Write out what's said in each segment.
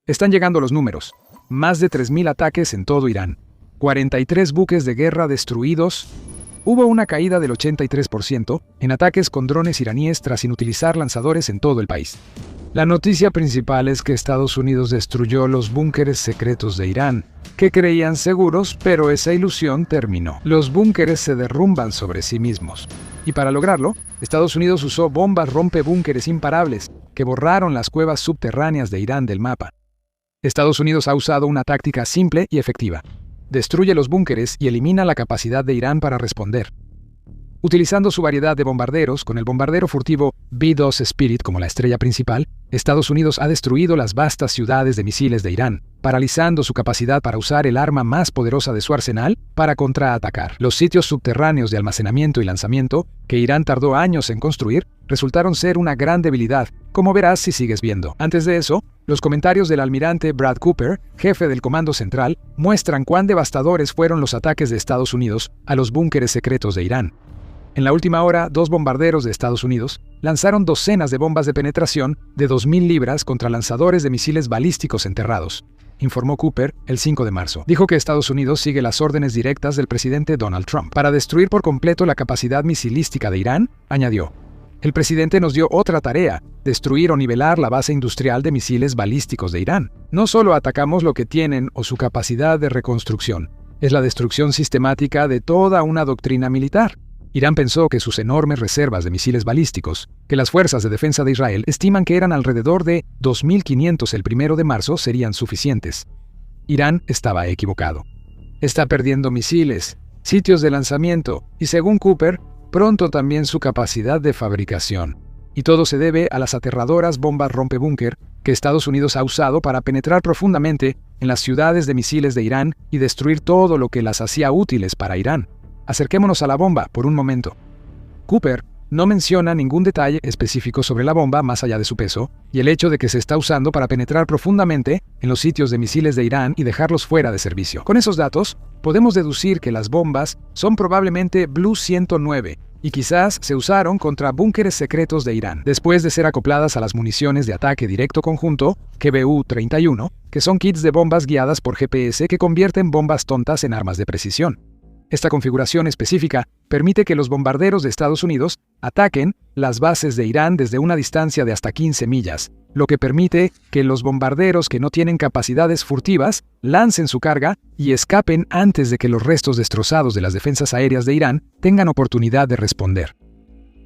Están llegando los números. Más de 3.000 ataques en todo Irán. 43 buques de guerra destruidos. Hubo una caída del 83% en ataques con drones iraníes tras inutilizar lanzadores en todo el país. La noticia principal es que Estados Unidos destruyó los búnkeres secretos de Irán, que creían seguros, pero esa ilusión terminó. Los búnkeres se derrumban sobre sí mismos. Y para lograrlo, Estados Unidos usó bombas rompebúnkeres imparables que borraron las cuevas subterráneas de Irán del mapa. Estados Unidos ha usado una táctica simple y efectiva. Destruye los búnkeres y elimina la capacidad de Irán para responder. Utilizando su variedad de bombarderos, con el bombardero furtivo B-2 Spirit como la estrella principal, Estados Unidos ha destruido las vastas ciudades de misiles de Irán, paralizando su capacidad para usar el arma más poderosa de su arsenal para contraatacar. Los sitios subterráneos de almacenamiento y lanzamiento, que Irán tardó años en construir, resultaron ser una gran debilidad, como verás si sigues viendo. Antes de eso, los comentarios del almirante Brad Cooper, jefe del Comando Central, muestran cuán devastadores fueron los ataques de Estados Unidos a los búnkeres secretos de Irán. En la última hora, 2 bombarderos de Estados Unidos lanzaron docenas de bombas de penetración de 2.000 libras contra lanzadores de misiles balísticos enterrados, informó Cooper el 5 de marzo. Dijo que Estados Unidos sigue las órdenes directas del presidente Donald Trump para destruir por completo la capacidad misilística de Irán, añadió. El presidente nos dio otra tarea, destruir o nivelar la base industrial de misiles balísticos de Irán. No solo atacamos lo que tienen o su capacidad de reconstrucción, es la destrucción sistemática de toda una doctrina militar. Irán pensó que sus enormes reservas de misiles balísticos, que las fuerzas de defensa de Israel estiman que eran alrededor de 2.500 el 1 de marzo, serían suficientes. Irán estaba equivocado. Está perdiendo misiles, sitios de lanzamiento y, según Cooper, pronto también su capacidad de fabricación. Y todo se debe a las aterradoras bombas rompebúnker que Estados Unidos ha usado para penetrar profundamente en las ciudades de misiles de Irán y destruir todo lo que las hacía útiles para Irán. Acerquémonos a la bomba por un momento. Cooper no menciona ningún detalle específico sobre la bomba más allá de su peso y el hecho de que se está usando para penetrar profundamente en los sitios de misiles de Irán y dejarlos fuera de servicio. Con esos datos, podemos deducir que las bombas son probablemente Blue 109 y quizás se usaron contra búnkeres secretos de Irán, después de ser acopladas a las municiones de ataque directo conjunto, KBU-31, que son kits de bombas guiadas por GPS que convierten bombas tontas en armas de precisión. Esta configuración específica permite que los bombarderos de Estados Unidos ataquen las bases de Irán desde una distancia de hasta 15 millas, lo que permite que los bombarderos que no tienen capacidades furtivas lancen su carga y escapen antes de que los restos destrozados de las defensas aéreas de Irán tengan oportunidad de responder.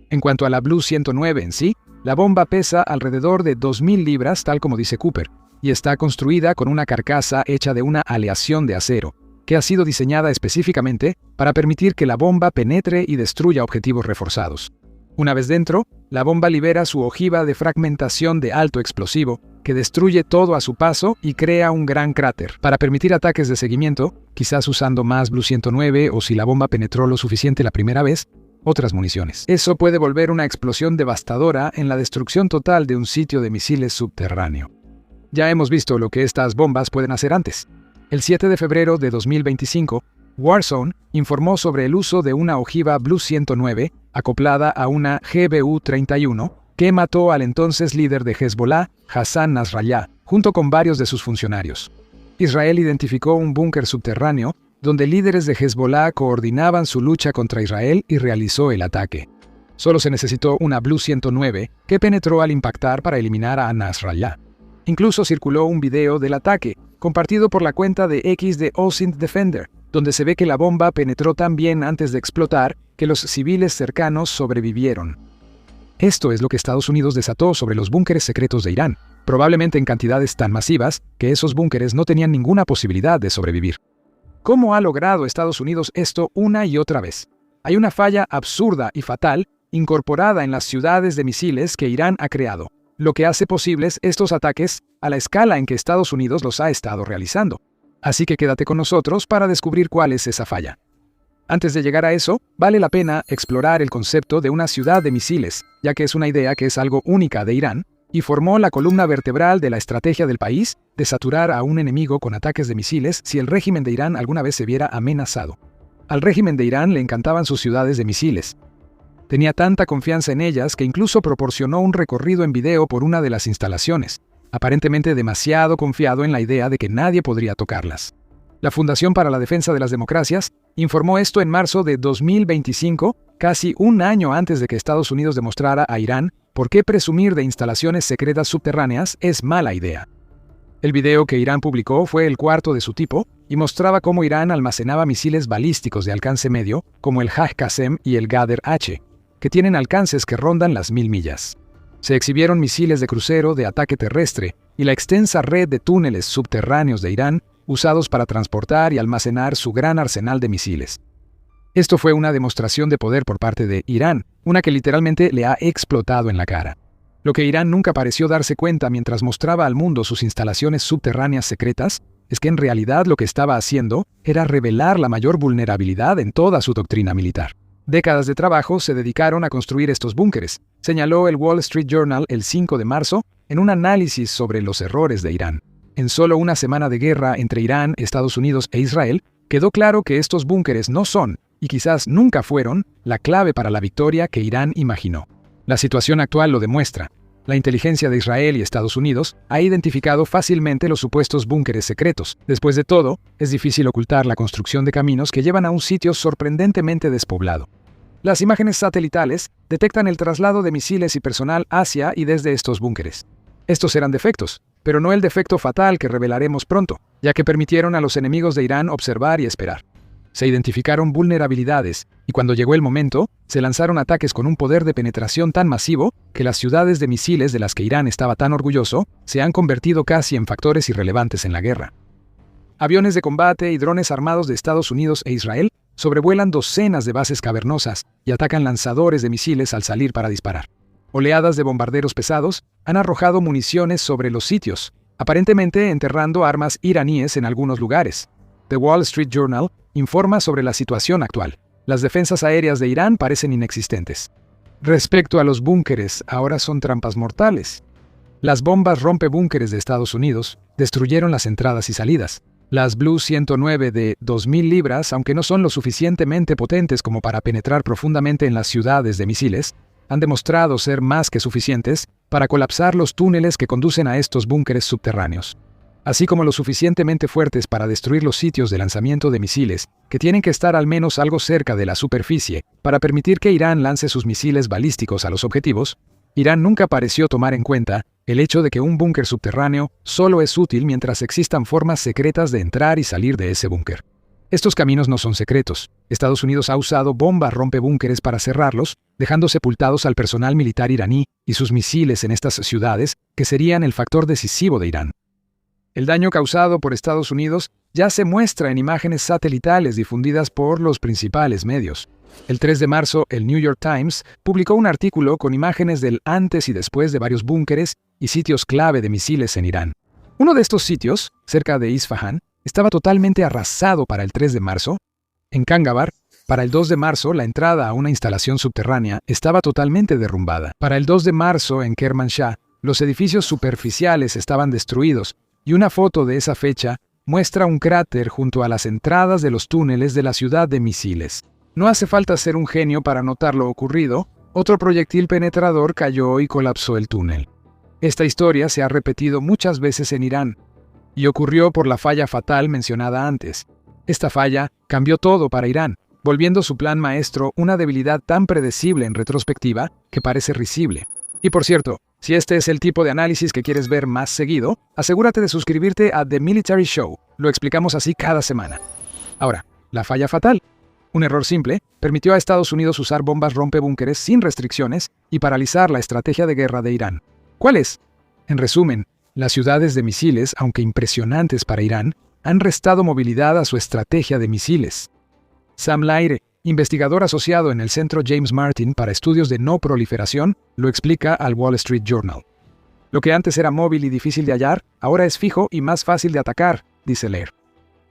En cuanto a la Blue 109 en sí, la bomba pesa alrededor de 2.000 libras, tal como dice Cooper, y está construida con una carcasa hecha de una aleación de acero, que ha sido diseñada específicamente para permitir que la bomba penetre y destruya objetivos reforzados. Una vez dentro, la bomba libera su ojiva de fragmentación de alto explosivo, que destruye todo a su paso y crea un gran cráter. Para permitir ataques de seguimiento, quizás usando más Blue 109 o si la bomba penetró lo suficiente la primera vez, otras municiones. Eso puede volver una explosión devastadora en la destrucción total de un sitio de misiles subterráneo. Ya hemos visto lo que estas bombas pueden hacer antes. El 7 de febrero de 2025, Warzone informó sobre el uso de una ojiva Blue 109 acoplada a una GBU-31 que mató al entonces líder de Hezbollah, Hassan Nasrallah, junto con varios de sus funcionarios. Israel identificó un búnker subterráneo donde líderes de Hezbollah coordinaban su lucha contra Israel y realizó el ataque. Solo se necesitó una Blue 109 que penetró al impactar para eliminar a Nasrallah. Incluso circuló un video del ataque, compartido por la cuenta de X de OSINT Defender, donde se ve que la bomba penetró tan bien antes de explotar que los civiles cercanos sobrevivieron. Esto es lo que Estados Unidos desató sobre los búnkeres secretos de Irán, probablemente en cantidades tan masivas que esos búnkeres no tenían ninguna posibilidad de sobrevivir. ¿Cómo ha logrado Estados Unidos esto una y otra vez? Hay una falla absurda y fatal incorporada en las ciudades de misiles que Irán ha creado, lo que hace posibles estos ataques a la escala en que Estados Unidos los ha estado realizando. Así que quédate con nosotros para descubrir cuál es esa falla. Antes de llegar a eso, vale la pena explorar el concepto de una ciudad de misiles, ya que es una idea que es algo única de Irán, y formó la columna vertebral de la estrategia del país de saturar a un enemigo con ataques de misiles si el régimen de Irán alguna vez se viera amenazado. Al régimen de Irán le encantaban sus ciudades de misiles. Tenía tanta confianza en ellas que incluso proporcionó un recorrido en video por una de las instalaciones. aparentemente demasiado confiado en la idea de que nadie podría tocarlas. La Fundación para la Defensa de las Democracias informó esto en marzo de 2025, casi un año antes de que Estados Unidos demostrara a Irán por qué presumir de instalaciones secretas subterráneas es mala idea. El video que Irán publicó fue el cuarto de su tipo y mostraba cómo Irán almacenaba misiles balísticos de alcance medio, como el Haj-Qasem y el Ghadr-H, que tienen alcances que rondan las 1000 millas. Se exhibieron misiles de crucero de ataque terrestre y la extensa red de túneles subterráneos de Irán usados para transportar y almacenar su gran arsenal de misiles. Esto fue una demostración de poder por parte de Irán, una que literalmente le ha explotado en la cara. Lo que Irán nunca pareció darse cuenta mientras mostraba al mundo sus instalaciones subterráneas secretas es que en realidad lo que estaba haciendo era revelar la mayor vulnerabilidad en toda su doctrina militar. Décadas de trabajo se dedicaron a construir estos búnkeres, señaló el Wall Street Journal el 5 de marzo en un análisis sobre los errores de Irán. En solo una semana de guerra entre Irán, Estados Unidos e Israel, quedó claro que estos búnkeres no son, y quizás nunca fueron, la clave para la victoria que Irán imaginó. La situación actual lo demuestra. La inteligencia de Israel y Estados Unidos ha identificado fácilmente los supuestos búnkeres secretos. Después de todo, es difícil ocultar la construcción de caminos que llevan a un sitio sorprendentemente despoblado. Las imágenes satelitales detectan el traslado de misiles y personal hacia y desde estos búnkeres. Estos eran defectos, pero no el defecto fatal que revelaremos pronto, ya que permitieron a los enemigos de Irán observar y esperar. Se identificaron vulnerabilidades, y cuando llegó el momento, se lanzaron ataques con un poder de penetración tan masivo que las ciudades de misiles de las que Irán estaba tan orgulloso se han convertido casi en factores irrelevantes en la guerra. Aviones de combate y drones armados de Estados Unidos e Israel sobrevuelan docenas de bases cavernosas y atacan lanzadores de misiles al salir para disparar. Oleadas de bombarderos pesados han arrojado municiones sobre los sitios, aparentemente enterrando armas iraníes en algunos lugares. The Wall Street Journal informa sobre la situación actual. Las defensas aéreas de Irán parecen inexistentes. Respecto a los búnkeres, ahora son trampas mortales. Las bombas rompebúnkeres de Estados Unidos destruyeron las entradas y salidas. Las Blue 109 de 2000 libras, aunque no son lo suficientemente potentes como para penetrar profundamente en las ciudades de misiles, han demostrado ser más que suficientes para colapsar los túneles que conducen a estos búnkeres subterráneos, así como lo suficientemente fuertes para destruir los sitios de lanzamiento de misiles, que tienen que estar al menos algo cerca de la superficie para permitir que Irán lance sus misiles balísticos a los objetivos. Irán nunca pareció tomar en cuenta el hecho de que un búnker subterráneo solo es útil mientras existan formas secretas de entrar y salir de ese búnker. Estos caminos no son secretos. Estados Unidos ha usado bombas rompebúnkeres para cerrarlos, dejando sepultados al personal militar iraní y sus misiles en estas ciudades, que serían el factor decisivo de Irán. El daño causado por Estados Unidos ya se muestra en imágenes satelitales difundidas por los principales medios. El 3 de marzo, el New York Times publicó un artículo con imágenes del antes y después de varios búnkeres y sitios clave de misiles en Irán. Uno de estos sitios, cerca de Isfahán, estaba totalmente arrasado para el 3 de marzo. En Kangabar, para el 2 de marzo, la entrada a una instalación subterránea estaba totalmente derrumbada. Para el 2 de marzo, en Kermanshah, los edificios superficiales estaban destruidos, y una foto de esa fecha muestra un cráter junto a las entradas de los túneles de la ciudad de misiles. No hace falta ser un genio para notar lo ocurrido. Otro proyectil penetrador cayó y colapsó el túnel. Esta historia se ha repetido muchas veces en Irán, y ocurrió por la falla fatal mencionada antes. Esta falla cambió todo para Irán, volviendo su plan maestro una debilidad tan predecible en retrospectiva que parece risible. Y por cierto, si este es el tipo de análisis que quieres ver más seguido, asegúrate de suscribirte a The Military Show. Lo explicamos así cada semana. Ahora, la falla fatal. Un error simple permitió a Estados Unidos usar bombas rompebúnkeres sin restricciones y paralizar la estrategia de guerra de Irán. ¿Cuál es? En resumen, las ciudades de misiles, aunque impresionantes para Irán, han restado movilidad a su estrategia de misiles. Sam Laire, investigador asociado en el Centro James Martin para Estudios de No Proliferación, lo explica al Wall Street Journal. Lo que antes era móvil y difícil de hallar, ahora es fijo y más fácil de atacar, dice Laire.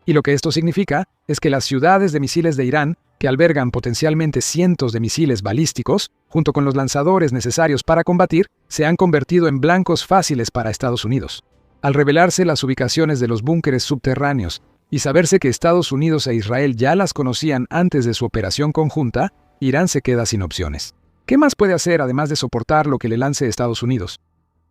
Y lo que esto significa es que las ciudades de misiles de Irán, que albergan potencialmente cientos de misiles balísticos, junto con los lanzadores necesarios para combatir, se han convertido en blancos fáciles para Estados Unidos. Al revelarse las ubicaciones de los búnkeres subterráneos y saberse que Estados Unidos e Israel ya las conocían antes de su operación conjunta, Irán se queda sin opciones. ¿Qué más puede hacer además de soportar lo que le lance Estados Unidos?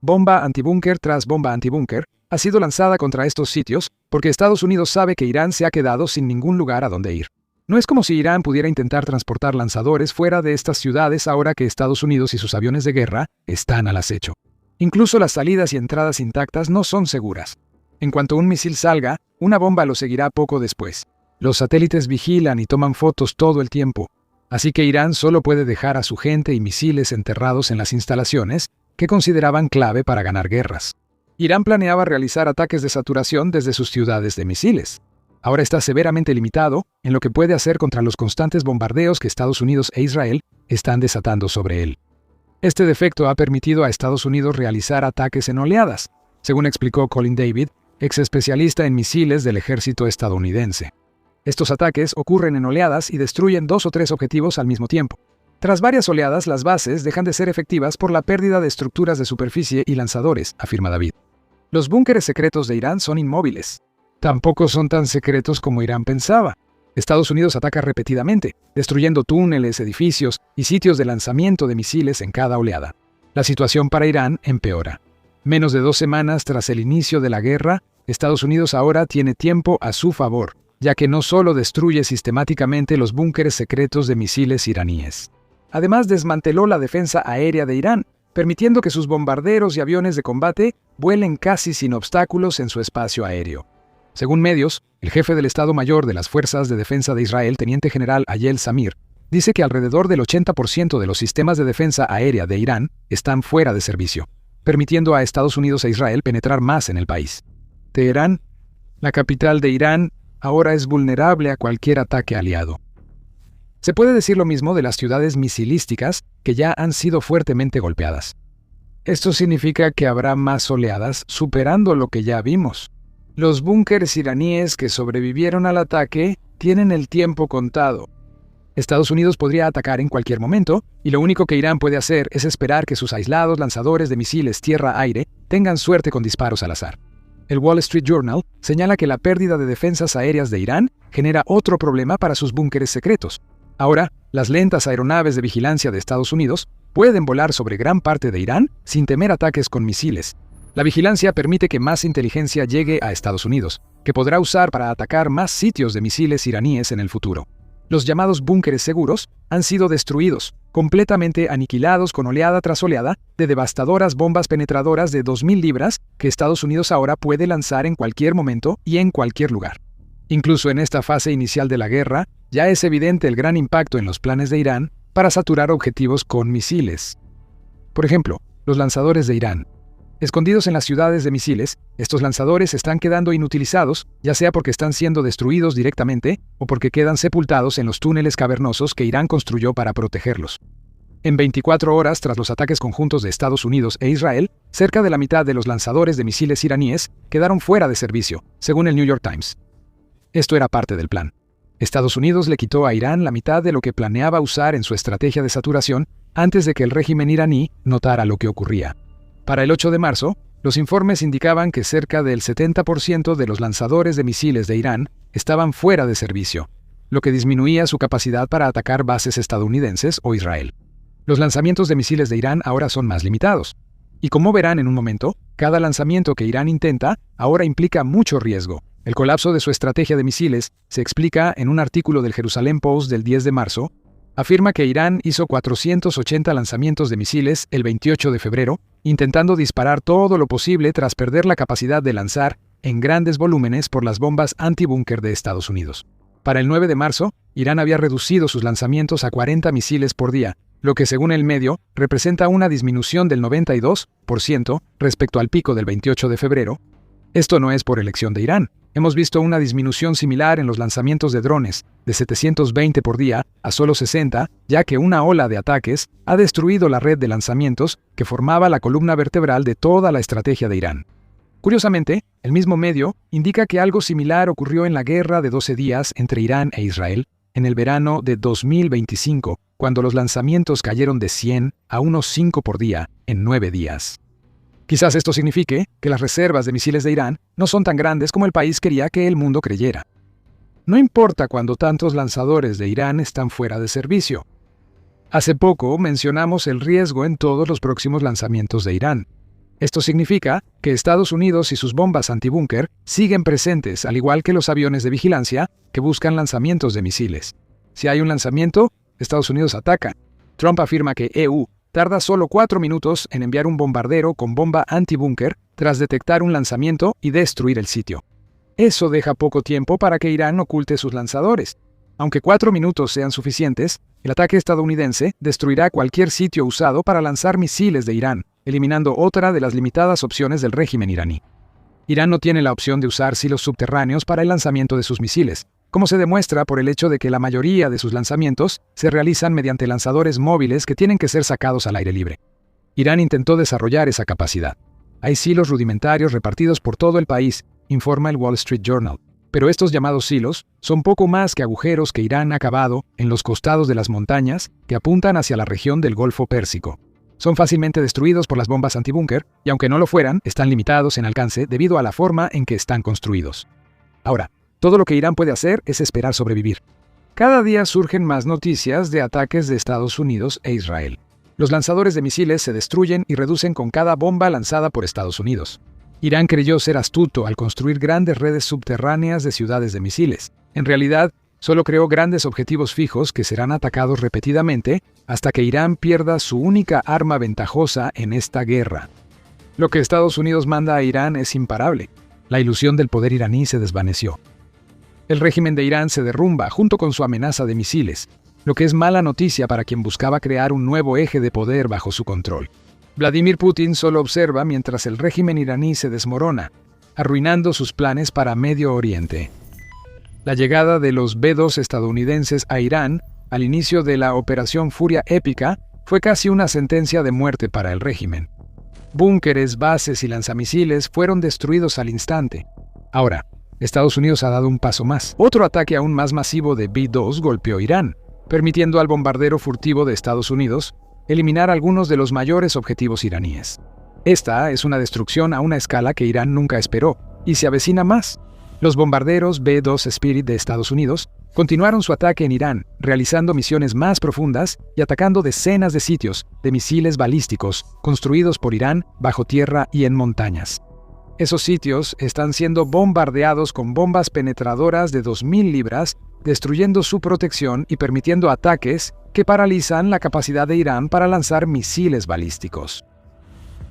Bomba antibúnker tras bomba antibúnker ha sido lanzada contra estos sitios porque Estados Unidos sabe que Irán se ha quedado sin ningún lugar a donde ir. No es como si Irán pudiera intentar transportar lanzadores fuera de estas ciudades ahora que Estados Unidos y sus aviones de guerra están al acecho. Incluso las salidas y entradas intactas no son seguras. En cuanto un misil salga, una bomba lo seguirá poco después. Los satélites vigilan y toman fotos todo el tiempo, así que Irán solo puede dejar a su gente y misiles enterrados en las instalaciones que consideraban clave para ganar guerras. Irán planeaba realizar ataques de saturación desde sus ciudades de misiles. Ahora está severamente limitado en lo que puede hacer contra los constantes bombardeos que Estados Unidos e Israel están desatando sobre él. Este defecto ha permitido a Estados Unidos realizar ataques en oleadas, según explicó Colin David, ex especialista en misiles del ejército estadounidense. Estos ataques ocurren en oleadas y destruyen 2 o 3 objetivos al mismo tiempo. Tras varias oleadas, las bases dejan de ser efectivas por la pérdida de estructuras de superficie y lanzadores, afirma David. Los búnkeres secretos de Irán son inmóviles. Tampoco son tan secretos como Irán pensaba. Estados Unidos ataca repetidamente, destruyendo túneles, edificios y sitios de lanzamiento de misiles en cada oleada. La situación para Irán empeora. Menos de 2 semanas tras el inicio de la guerra, Estados Unidos ahora tiene tiempo a su favor, ya que no solo destruye sistemáticamente los búnkeres secretos de misiles iraníes. Además, desmanteló la defensa aérea de Irán, permitiendo que sus bombarderos y aviones de combate vuelen casi sin obstáculos en su espacio aéreo. Según medios, el jefe del Estado Mayor de las Fuerzas de Defensa de Israel, teniente general Ayel Samir, dice que alrededor del 80% de los sistemas de defensa aérea de Irán están fuera de servicio, permitiendo a Estados Unidos e Israel penetrar más en el país. Teherán, la capital de Irán, ahora es vulnerable a cualquier ataque aliado. Se puede decir lo mismo de las ciudades misilísticas que ya han sido fuertemente golpeadas. Esto significa que habrá más oleadas superando lo que ya vimos. Los búnkeres iraníes que sobrevivieron al ataque tienen el tiempo contado. Estados Unidos podría atacar en cualquier momento, y lo único que Irán puede hacer es esperar que sus aislados lanzadores de misiles tierra-aire tengan suerte con disparos al azar. El Wall Street Journal señala que la pérdida de defensas aéreas de Irán genera otro problema para sus búnkeres secretos. Ahora, las lentas aeronaves de vigilancia de Estados Unidos pueden volar sobre gran parte de Irán sin temer ataques con misiles. La vigilancia permite que más inteligencia llegue a Estados Unidos, que podrá usar para atacar más sitios de misiles iraníes en el futuro. Los llamados búnkeres seguros han sido destruidos, completamente aniquilados con oleada tras oleada de devastadoras bombas penetradoras de 2.000 libras que Estados Unidos ahora puede lanzar en cualquier momento y en cualquier lugar. Incluso en esta fase inicial de la guerra, ya es evidente el gran impacto en los planes de Irán para saturar objetivos con misiles. Por ejemplo, los lanzadores de Irán. Escondidos en las ciudades de misiles, estos lanzadores están quedando inutilizados, ya sea porque están siendo destruidos directamente o porque quedan sepultados en los túneles cavernosos que Irán construyó para protegerlos. En 24 horas tras los ataques conjuntos de Estados Unidos e Israel, cerca de la mitad de los lanzadores de misiles iraníes quedaron fuera de servicio, según el New York Times. Esto era parte del plan. Estados Unidos le quitó a Irán la mitad de lo que planeaba usar en su estrategia de saturación antes de que el régimen iraní notara lo que ocurría. Para el 8 de marzo, los informes indicaban que cerca del 70% de los lanzadores de misiles de Irán estaban fuera de servicio, lo que disminuía su capacidad para atacar bases estadounidenses o Israel. Los lanzamientos de misiles de Irán ahora son más limitados. Y como verán en un momento, cada lanzamiento que Irán intenta ahora implica mucho riesgo. El colapso de su estrategia de misiles se explica en un artículo del Jerusalem Post del 10 de marzo. Afirma que Irán hizo 480 lanzamientos de misiles el 28 de febrero, intentando disparar todo lo posible tras perder la capacidad de lanzar en grandes volúmenes por las bombas antibúnker de Estados Unidos. Para el 9 de marzo, Irán había reducido sus lanzamientos a 40 misiles por día, lo que según el medio representa una disminución del 92% respecto al pico del 28 de febrero. Esto no es por elección de Irán. Hemos visto una disminución similar en los lanzamientos de drones, de 720 por día a solo 60, ya que una ola de ataques ha destruido la red de lanzamientos que formaba la columna vertebral de toda la estrategia de Irán. Curiosamente, el mismo medio indica que algo similar ocurrió en la guerra de 12 días entre Irán e Israel en el verano de 2025, cuando los lanzamientos cayeron de 100 a unos 5 por día en 9 días. Quizás esto signifique que las reservas de misiles de Irán no son tan grandes como el país quería que el mundo creyera. No importa cuando tantos lanzadores de Irán están fuera de servicio. Hace poco mencionamos el riesgo en todos los próximos lanzamientos de Irán. Esto significa que Estados Unidos y sus bombas antibúnker siguen presentes, al igual que los aviones de vigilancia que buscan lanzamientos de misiles. Si hay un lanzamiento, Estados Unidos ataca. Trump afirma que EU tarda solo 4 minutos en enviar un bombardero con bomba antibúnker tras detectar un lanzamiento y destruir el sitio. Eso deja poco tiempo para que Irán oculte sus lanzadores. Aunque 4 minutos sean suficientes, el ataque estadounidense destruirá cualquier sitio usado para lanzar misiles de Irán, eliminando otra de las limitadas opciones del régimen iraní. Irán no tiene la opción de usar silos subterráneos para el lanzamiento de sus misiles, como se demuestra por el hecho de que la mayoría de sus lanzamientos se realizan mediante lanzadores móviles que tienen que ser sacados al aire libre. Irán intentó desarrollar esa capacidad. Hay silos rudimentarios repartidos por todo el país, informa el Wall Street Journal. Pero estos llamados silos son poco más que agujeros que Irán ha cavado en los costados de las montañas que apuntan hacia la región del Golfo Pérsico. Son fácilmente destruidos por las bombas antibúnker y aunque no lo fueran, están limitados en alcance debido a la forma en que están construidos. Ahora, todo lo que Irán puede hacer es esperar sobrevivir. Cada día surgen más noticias de ataques de Estados Unidos e Israel. Los lanzadores de misiles se destruyen y reducen con cada bomba lanzada por Estados Unidos. Irán creyó ser astuto al construir grandes redes subterráneas de ciudades de misiles. En realidad, solo creó grandes objetivos fijos que serán atacados repetidamente hasta que Irán pierda su única arma ventajosa en esta guerra. Lo que Estados Unidos manda a Irán es imparable. La ilusión del poder iraní se desvaneció. El régimen de Irán se derrumba junto con su amenaza de misiles, lo que es mala noticia para quien buscaba crear un nuevo eje de poder bajo su control. Vladimir Putin solo observa mientras el régimen iraní se desmorona, arruinando sus planes para Medio Oriente. La llegada de los B-2 estadounidenses a Irán, al inicio de la Operación Furia Épica, fue casi una sentencia de muerte para el régimen. Búnkeres, bases y lanzamisiles fueron destruidos al instante. Ahora, Estados Unidos ha dado un paso más. Otro ataque aún más masivo de B-2 golpeó Irán, permitiendo al bombardero furtivo de Estados Unidos eliminar algunos de los mayores objetivos iraníes. Esta es una destrucción a una escala que Irán nunca esperó, y se avecina más. Los bombarderos B-2 Spirit de Estados Unidos continuaron su ataque en Irán, realizando misiones más profundas y atacando decenas de sitios de misiles balísticos construidos por Irán bajo tierra y en montañas. Esos sitios están siendo bombardeados con bombas penetradoras de 2.000 libras, destruyendo su protección y permitiendo ataques que paralizan la capacidad de Irán para lanzar misiles balísticos.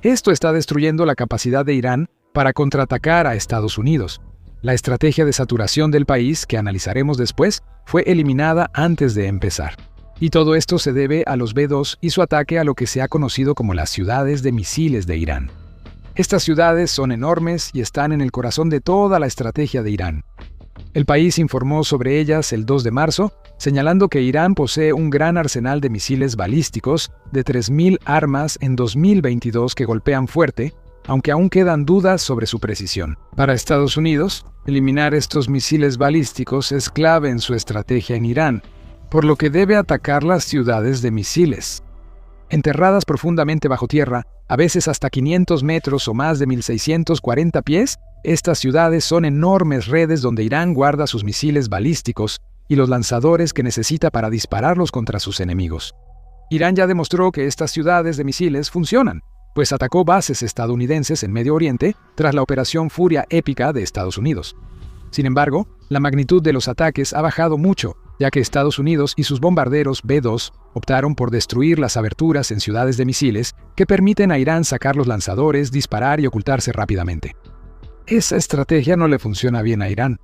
Esto está destruyendo la capacidad de Irán para contraatacar a Estados Unidos. La estrategia de saturación del país, que analizaremos después, fue eliminada antes de empezar. Y todo esto se debe a los B-2 y su ataque a lo que se ha conocido como las ciudades de misiles de Irán. Estas ciudades son enormes y están en el corazón de toda la estrategia de Irán. El país informó sobre ellas el 2 de marzo, señalando que Irán posee un gran arsenal de misiles balísticos de 3.000 armas en 2022 que golpean fuerte, aunque aún quedan dudas sobre su precisión. Para Estados Unidos, eliminar estos misiles balísticos es clave en su estrategia en Irán, por lo que debe atacar las ciudades de misiles. Enterradas profundamente bajo tierra, a veces hasta 500 metros o más de 1.640 pies, estas ciudades son enormes redes donde Irán guarda sus misiles balísticos y los lanzadores que necesita para dispararlos contra sus enemigos. Irán ya demostró que estas ciudades de misiles funcionan, pues atacó bases estadounidenses en Medio Oriente tras la Operación Furia Épica de Estados Unidos. Sin embargo, la magnitud de los ataques ha bajado mucho, ya que Estados Unidos y sus bombarderos B-2 optaron por destruir las aberturas en ciudades de misiles que permiten a Irán sacar los lanzadores, disparar y ocultarse rápidamente. Esa estrategia no le funciona bien a Irán.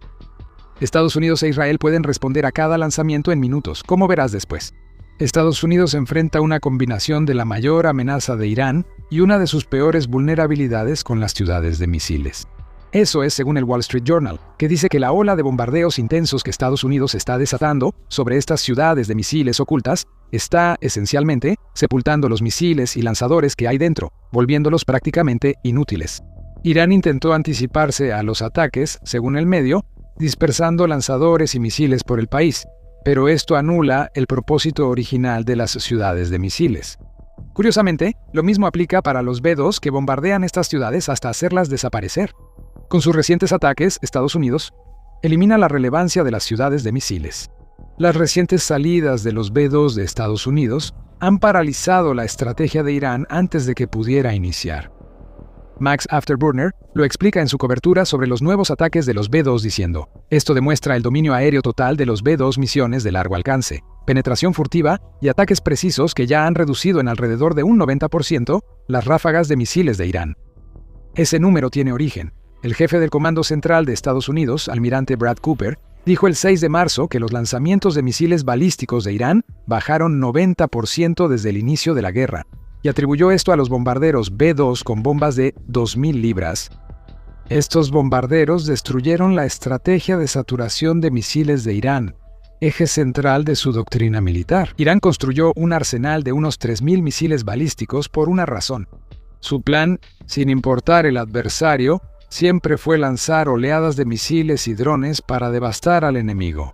Estados Unidos e Israel pueden responder a cada lanzamiento en minutos, como verás después. Estados Unidos enfrenta una combinación de la mayor amenaza de Irán y una de sus peores vulnerabilidades con las ciudades de misiles. Eso es según el Wall Street Journal, que dice que la ola de bombardeos intensos que Estados Unidos está desatando sobre estas ciudades de misiles ocultas está, esencialmente, sepultando los misiles y lanzadores que hay dentro, volviéndolos prácticamente inútiles. Irán intentó anticiparse a los ataques, según el medio, dispersando lanzadores y misiles por el país, pero esto anula el propósito original de las ciudades de misiles. Curiosamente, lo mismo aplica para los B-2 que bombardean estas ciudades hasta hacerlas desaparecer. Con sus recientes ataques, Estados Unidos elimina la relevancia de las ciudades de misiles. Las recientes salidas de los B-2 de Estados Unidos han paralizado la estrategia de Irán antes de que pudiera iniciar. Max Afterburner lo explica en su cobertura sobre los nuevos ataques de los B-2 diciendo: esto demuestra el dominio aéreo total de los B-2 misiones de largo alcance, penetración furtiva y ataques precisos que ya han reducido en alrededor de un 90% las ráfagas de misiles de Irán. Ese número tiene origen. El jefe del Comando Central de Estados Unidos, almirante Brad Cooper, dijo el 6 de marzo que los lanzamientos de misiles balísticos de Irán bajaron 90% desde el inicio de la guerra, y atribuyó esto a los bombarderos B-2 con bombas de 2.000 libras. Estos bombarderos destruyeron la estrategia de saturación de misiles de Irán, eje central de su doctrina militar. Irán construyó un arsenal de unos 3.000 misiles balísticos por una razón. Su plan, sin importar el adversario, siempre fue lanzar oleadas de misiles y drones para devastar al enemigo.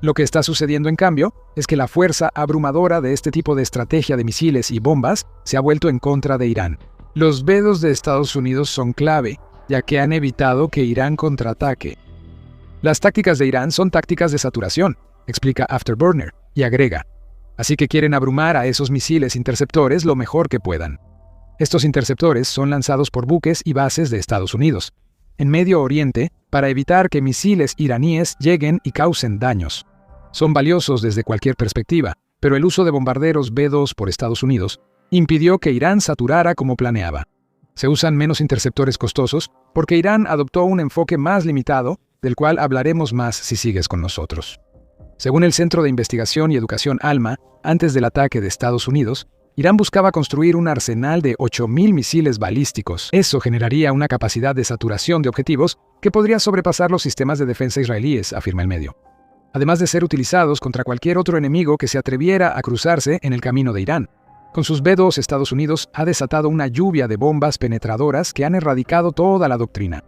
Lo que está sucediendo, en cambio, es que la fuerza abrumadora de este tipo de estrategia de misiles y bombas se ha vuelto en contra de Irán. Los B-2 de Estados Unidos son clave, ya que han evitado que Irán contraataque. Las tácticas de Irán son tácticas de saturación, explica Afterburner, y agrega: así que quieren abrumar a esos misiles interceptores lo mejor que puedan. Estos interceptores son lanzados por buques y bases de Estados Unidos, en Medio Oriente, para evitar que misiles iraníes lleguen y causen daños. Son valiosos desde cualquier perspectiva, pero el uso de bombarderos B-2 por Estados Unidos impidió que Irán saturara como planeaba. Se usan menos interceptores costosos porque Irán adoptó un enfoque más limitado, del cual hablaremos más si sigues con nosotros. Según el Centro de Investigación y Educación ALMA, antes del ataque de Estados Unidos, Irán buscaba construir un arsenal de 8.000 misiles balísticos. Eso generaría una capacidad de saturación de objetivos que podría sobrepasar los sistemas de defensa israelíes, afirma el medio. Además de ser utilizados contra cualquier otro enemigo que se atreviera a cruzarse en el camino de Irán. Con sus B-2, Estados Unidos ha desatado una lluvia de bombas penetradoras que han erradicado toda la doctrina.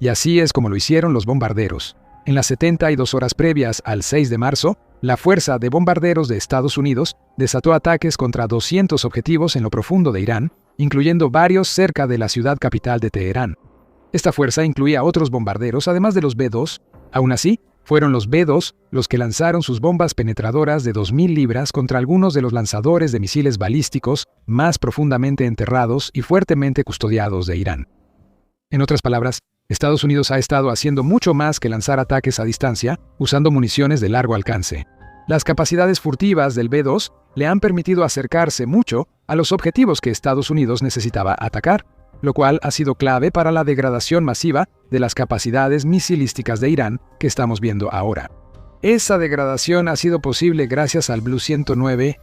Y así es como lo hicieron los bombarderos. En las 72 horas previas al 6 de marzo, la Fuerza de Bombarderos de Estados Unidos desató ataques contra 200 objetivos en lo profundo de Irán, incluyendo varios cerca de la ciudad capital de Teherán. Esta fuerza incluía otros bombarderos, además de los B-2. Aún así, fueron los B-2 los que lanzaron sus bombas penetradoras de 2.000 libras contra algunos de los lanzadores de misiles balísticos más profundamente enterrados y fuertemente custodiados de Irán. En otras palabras, Estados Unidos ha estado haciendo mucho más que lanzar ataques a distancia usando municiones de largo alcance. Las capacidades furtivas del B-2 le han permitido acercarse mucho a los objetivos que Estados Unidos necesitaba atacar, lo cual ha sido clave para la degradación masiva de las capacidades misilísticas de Irán que estamos viendo ahora. Esa degradación ha sido posible gracias al Blue 109.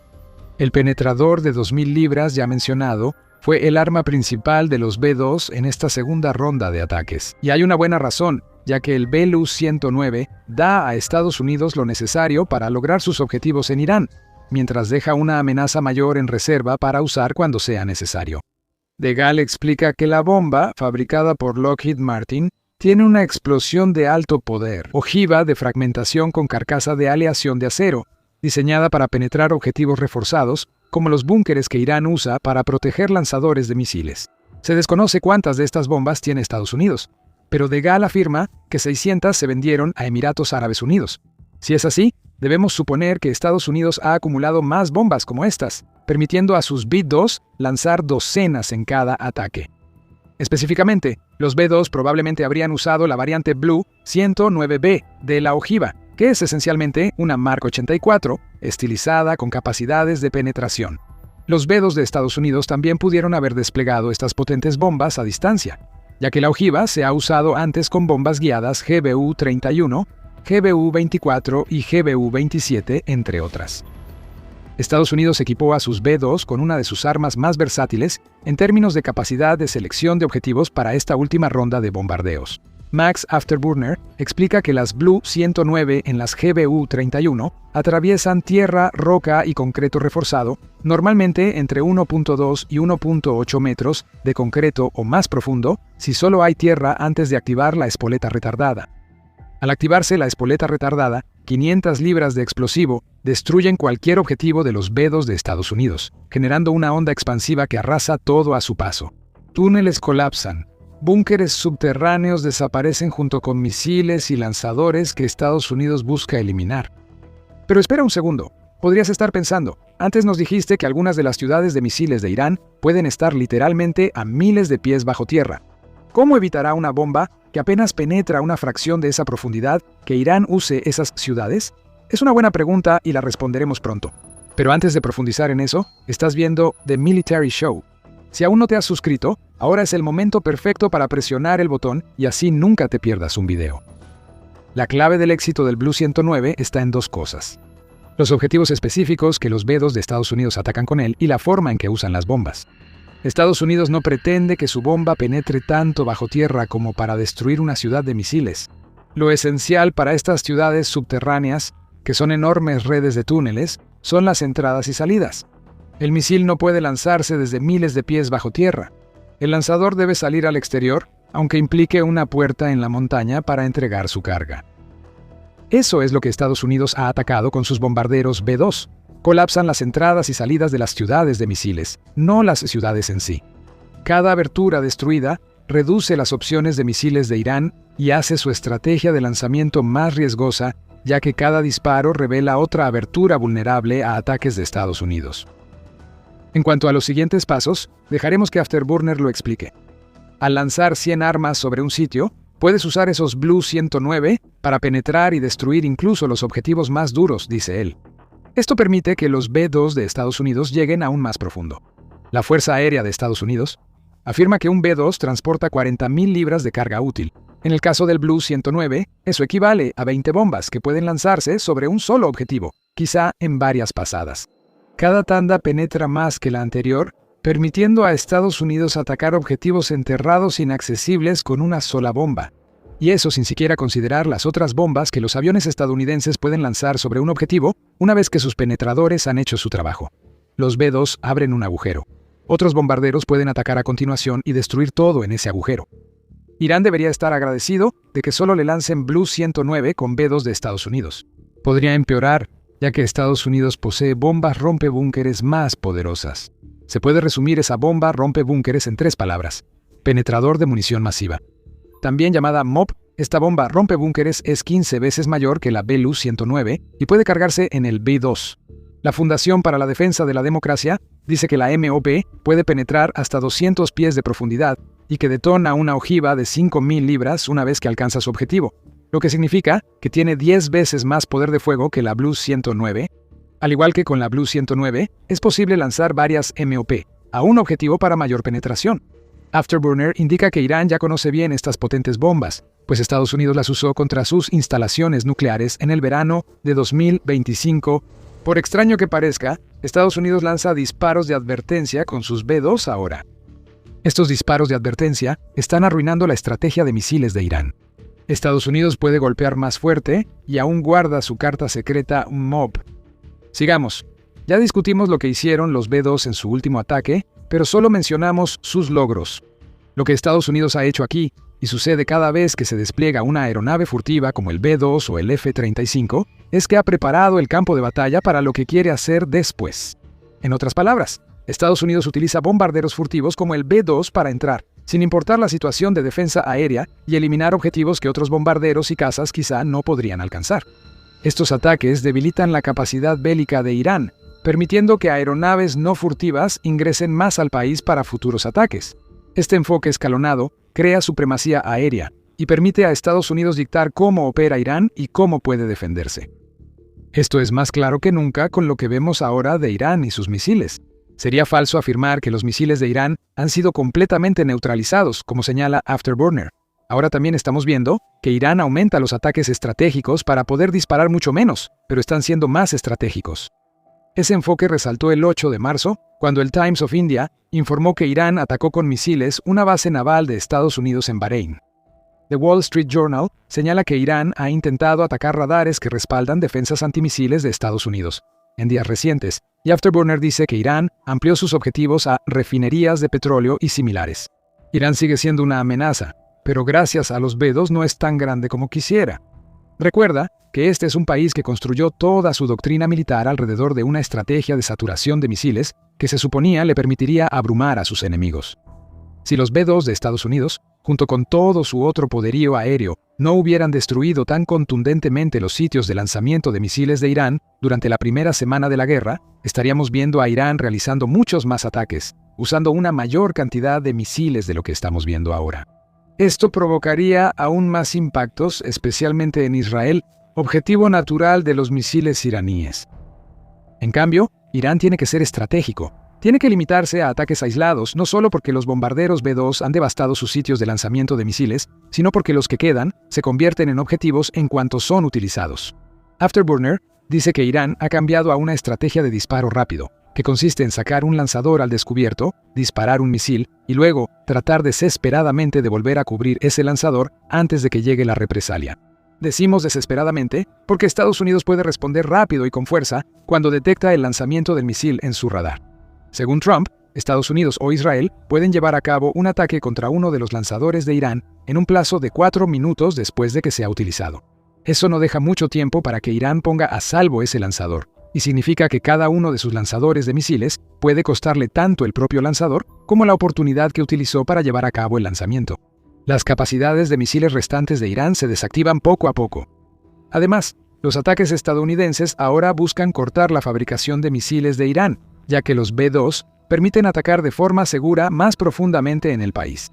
El penetrador de 2.000 libras ya mencionado fue el arma principal de los B-2 en esta segunda ronda de ataques. Y hay una buena razón, ya que el Blue 109 da a Estados Unidos lo necesario para lograr sus objetivos en Irán, mientras deja una amenaza mayor en reserva para usar cuando sea necesario. De Gaulle explica que la bomba, fabricada por Lockheed Martin, tiene una explosión de alto poder, ojiva de fragmentación con carcasa de aleación de acero, diseñada para penetrar objetivos reforzados, como los búnkeres que Irán usa para proteger lanzadores de misiles. Se desconoce cuántas de estas bombas tiene Estados Unidos, pero De Gaulle afirma que 600 se vendieron a Emiratos Árabes Unidos. Si es así, debemos suponer que Estados Unidos ha acumulado más bombas como estas, permitiendo a sus B-2 lanzar docenas en cada ataque. Específicamente, los B-2 probablemente habrían usado la variante Blue 109B de la ojiva, que es esencialmente una Mark 84 estilizada con capacidades de penetración. Los B-2 de Estados Unidos también pudieron haber desplegado estas potentes bombas a distancia, ya que la ojiva se ha usado antes con bombas guiadas GBU-31, GBU-24 y GBU-27, entre otras. Estados Unidos equipó a sus B-2 con una de sus armas más versátiles en términos de capacidad de selección de objetivos para esta última ronda de bombardeos. Max Afterburner explica que las Blue 109 en las GBU-31 atraviesan tierra, roca y concreto reforzado, normalmente entre 1.2 y 1.8 metros de concreto o más profundo si solo hay tierra antes de activar la espoleta retardada. Al activarse la espoleta retardada, 500 libras de explosivo destruyen cualquier objetivo de los B-2 de Estados Unidos, generando una onda expansiva que arrasa todo a su paso. Túneles colapsan. Búnkeres subterráneos desaparecen junto con misiles y lanzadores que Estados Unidos busca eliminar. Pero espera un segundo. Podrías estar pensando, antes nos dijiste que algunas de las ciudades de misiles de Irán pueden estar literalmente a miles de pies bajo tierra. ¿Cómo evitará una bomba que apenas penetra una fracción de esa profundidad que Irán use esas ciudades? Es una buena pregunta y la responderemos pronto. Pero antes de profundizar en eso, estás viendo The Military Show. Si aún no te has suscrito, ahora es el momento perfecto para presionar el botón y así nunca te pierdas un video. La clave del éxito del Blue 109 está en dos cosas: los objetivos específicos que los B-2 de Estados Unidos atacan con él y la forma en que usan las bombas. Estados Unidos no pretende que su bomba penetre tanto bajo tierra como para destruir una ciudad de misiles. Lo esencial para estas ciudades subterráneas, que son enormes redes de túneles, son las entradas y salidas. El misil no puede lanzarse desde miles de pies bajo tierra. El lanzador debe salir al exterior, aunque implique una puerta en la montaña para entregar su carga. Eso es lo que Estados Unidos ha atacado con sus bombarderos B-2. Colapsan las entradas y salidas de las ciudades de misiles, no las ciudades en sí. Cada abertura destruida reduce las opciones de misiles de Irán y hace su estrategia de lanzamiento más riesgosa, ya que cada disparo revela otra abertura vulnerable a ataques de Estados Unidos. En cuanto a los siguientes pasos, dejaremos que Afterburner lo explique. Al lanzar 100 armas sobre un sitio, puedes usar esos Blue 109 para penetrar y destruir incluso los objetivos más duros, dice él. Esto permite que los B-2 de Estados Unidos lleguen aún más profundo. La Fuerza Aérea de Estados Unidos afirma que un B-2 transporta 40.000 libras de carga útil. En el caso del Blue 109, eso equivale a 20 bombas que pueden lanzarse sobre un solo objetivo, quizá en varias pasadas. Cada tanda penetra más que la anterior, permitiendo a Estados Unidos atacar objetivos enterrados inaccesibles con una sola bomba. Y eso sin siquiera considerar las otras bombas que los aviones estadounidenses pueden lanzar sobre un objetivo una vez que sus penetradores han hecho su trabajo. Los B-2 abren un agujero. Otros bombarderos pueden atacar a continuación y destruir todo en ese agujero. Irán debería estar agradecido de que solo le lancen Blue 109 con B-2 de Estados Unidos. Podría empeorar, ya que Estados Unidos posee bombas rompebúnkeres más poderosas. Se puede resumir esa bomba rompebúnkeres en 3 palabras: penetrador de munición masiva. También llamada MOP, esta bomba rompebúnkeres es 15 veces mayor que la BLU 109 y puede cargarse en el B-2. La Fundación para la Defensa de la Democracia dice que la MOP puede penetrar hasta 200 pies de profundidad y que detona una ojiva de 5.000 libras una vez que alcanza su objetivo, lo que significa que tiene 10 veces más poder de fuego que la Blue 109. Al igual que con la Blue 109, es posible lanzar varias MOP a un objetivo para mayor penetración. Afterburner indica que Irán ya conoce bien estas potentes bombas, pues Estados Unidos las usó contra sus instalaciones nucleares en el verano de 2025. Por extraño que parezca, Estados Unidos lanza disparos de advertencia con sus B-2 ahora. Estos disparos de advertencia están arruinando la estrategia de misiles de Irán. Estados Unidos puede golpear más fuerte y aún guarda su carta secreta MOP. Sigamos. Ya discutimos lo que hicieron los B-2 en su último ataque, pero solo mencionamos sus logros. Lo que Estados Unidos ha hecho aquí, y sucede cada vez que se despliega una aeronave furtiva como el B-2 o el F-35, es que ha preparado el campo de batalla para lo que quiere hacer después. En otras palabras, Estados Unidos utiliza bombarderos furtivos como el B-2 para entrar, sin importar la situación de defensa aérea, y eliminar objetivos que otros bombarderos y cazas quizá no podrían alcanzar. Estos ataques debilitan la capacidad bélica de Irán, permitiendo que aeronaves no furtivas ingresen más al país para futuros ataques. Este enfoque escalonado crea supremacía aérea y permite a Estados Unidos dictar cómo opera Irán y cómo puede defenderse. Esto es más claro que nunca con lo que vemos ahora de Irán y sus misiles. Sería falso afirmar que los misiles de Irán han sido completamente neutralizados, como señala Afterburner. Ahora también estamos viendo que Irán aumenta los ataques estratégicos para poder disparar mucho menos, pero están siendo más estratégicos. Ese enfoque resaltó el 8 de marzo, cuando el Times of India informó que Irán atacó con misiles una base naval de Estados Unidos en Bahrein. The Wall Street Journal señala que Irán ha intentado atacar radares que respaldan defensas antimisiles de Estados Unidos en días recientes, y Afterburner dice que Irán amplió sus objetivos a refinerías de petróleo y similares. Irán sigue siendo una amenaza, pero gracias a los B-2 no es tan grande como quisiera. Recuerda que este es un país que construyó toda su doctrina militar alrededor de una estrategia de saturación de misiles que se suponía le permitiría abrumar a sus enemigos. Si los B-2 de Estados Unidos junto con todo su otro poderío aéreo, no hubieran destruido tan contundentemente los sitios de lanzamiento de misiles de Irán durante la primera semana de la guerra, estaríamos viendo a Irán realizando muchos más ataques, usando una mayor cantidad de misiles de lo que estamos viendo ahora. Esto provocaría aún más impactos, especialmente en Israel, objetivo natural de los misiles iraníes. En cambio, Irán tiene que ser estratégico. Tiene que limitarse a ataques aislados, no solo porque los bombarderos B-2 han devastado sus sitios de lanzamiento de misiles, sino porque los que quedan se convierten en objetivos en cuanto son utilizados. Afterburner dice que Irán ha cambiado a una estrategia de disparo rápido, que consiste en sacar un lanzador al descubierto, disparar un misil y luego tratar desesperadamente de volver a cubrir ese lanzador antes de que llegue la represalia. Decimos desesperadamente porque Estados Unidos puede responder rápido y con fuerza cuando detecta el lanzamiento del misil en su radar. Según Trump, Estados Unidos o Israel pueden llevar a cabo un ataque contra uno de los lanzadores de Irán en un plazo de 4 minutos después de que sea utilizado. Eso no deja mucho tiempo para que Irán ponga a salvo ese lanzador, y significa que cada uno de sus lanzadores de misiles puede costarle tanto el propio lanzador como la oportunidad que utilizó para llevar a cabo el lanzamiento. Las capacidades de misiles restantes de Irán se desactivan poco a poco. Además, los ataques estadounidenses ahora buscan cortar la fabricación de misiles de Irán, ya que los B-2 permiten atacar de forma segura más profundamente en el país.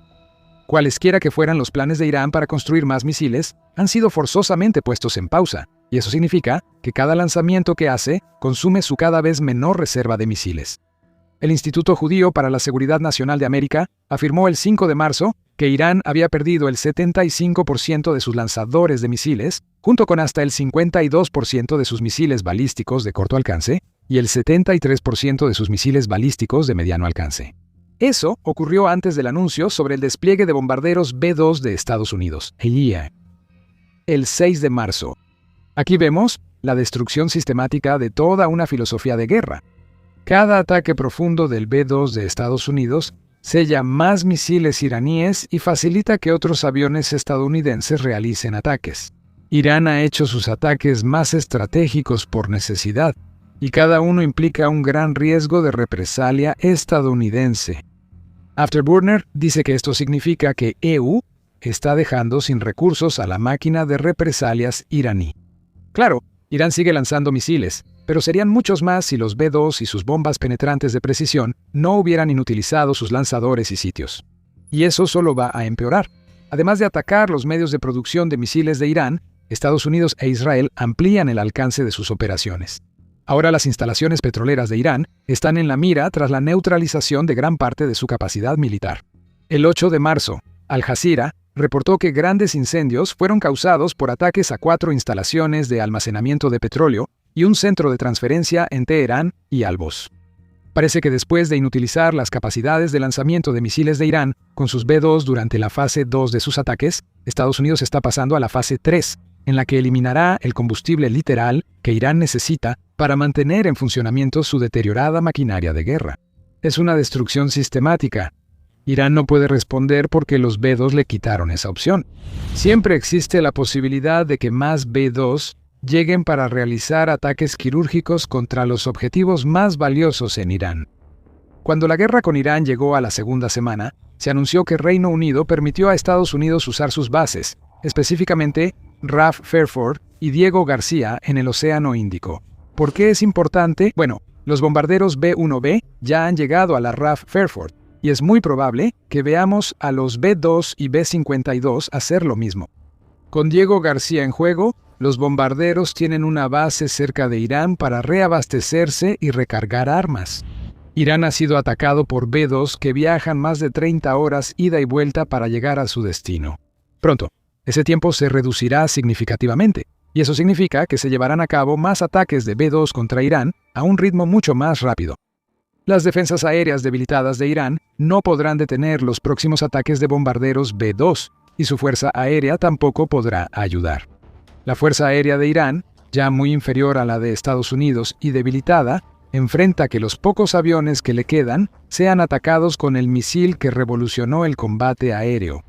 Cualesquiera que fueran los planes de Irán para construir más misiles, han sido forzosamente puestos en pausa, y eso significa que cada lanzamiento que hace consume su cada vez menor reserva de misiles. El Instituto Judío para la Seguridad Nacional de América afirmó el 5 de marzo que Irán había perdido el 75% de sus lanzadores de misiles, junto con hasta el 52% de sus misiles balísticos de corto alcance y el 73% de sus misiles balísticos de mediano alcance. Eso ocurrió antes del anuncio sobre el despliegue de bombarderos B-2 de Estados Unidos, el 6 de marzo. Aquí vemos la destrucción sistemática de toda una filosofía de guerra. Cada ataque profundo del B-2 de Estados Unidos sella más misiles iraníes y facilita que otros aviones estadounidenses realicen ataques. Irán ha hecho sus ataques más estratégicos por necesidad, y cada uno implica un gran riesgo de represalia estadounidense. Afterburner dice que esto significa que EU está dejando sin recursos a la máquina de represalias iraní. Claro, Irán sigue lanzando misiles, pero serían muchos más si los B-2 y sus bombas penetrantes de precisión no hubieran inutilizado sus lanzadores y sitios. Y eso solo va a empeorar. Además de atacar los medios de producción de misiles de Irán, Estados Unidos e Israel amplían el alcance de sus operaciones. Ahora las instalaciones petroleras de Irán están en la mira tras la neutralización de gran parte de su capacidad militar. El 8 de marzo, Al Jazeera reportó que grandes incendios fueron causados por ataques a 4 instalaciones de almacenamiento de petróleo y un centro de transferencia en Teherán y Albos. Parece que después de inutilizar las capacidades de lanzamiento de misiles de Irán con sus B-2 durante la fase 2 de sus ataques, Estados Unidos está pasando a la fase 3, en la que eliminará el combustible literal que Irán necesita para mantener en funcionamiento su deteriorada maquinaria de guerra. Es una destrucción sistemática. Irán no puede responder porque los B-2 le quitaron esa opción. Siempre existe la posibilidad de que más B-2 lleguen para realizar ataques quirúrgicos contra los objetivos más valiosos en Irán. Cuando la guerra con Irán llegó a la segunda semana, se anunció que Reino Unido permitió a Estados Unidos usar sus bases, específicamente RAF Fairford y Diego García en el Océano Índico. ¿Por qué es importante? Bueno, los bombarderos B-1B ya han llegado a la RAF Fairford, y es muy probable que veamos a los B-2 y B-52 hacer lo mismo. Con Diego García en juego, los bombarderos tienen una base cerca de Irán para reabastecerse y recargar armas. Irán ha sido atacado por B-2 que viajan más de 30 horas ida y vuelta para llegar a su destino. Pronto, ese tiempo se reducirá significativamente, y eso significa que se llevarán a cabo más ataques de B-2 contra Irán a un ritmo mucho más rápido. Las defensas aéreas debilitadas de Irán no podrán detener los próximos ataques de bombarderos B-2, y su fuerza aérea tampoco podrá ayudar. La fuerza aérea de Irán, ya muy inferior a la de Estados Unidos y debilitada, enfrenta que los pocos aviones que le quedan sean atacados con el misil que revolucionó el combate aéreo.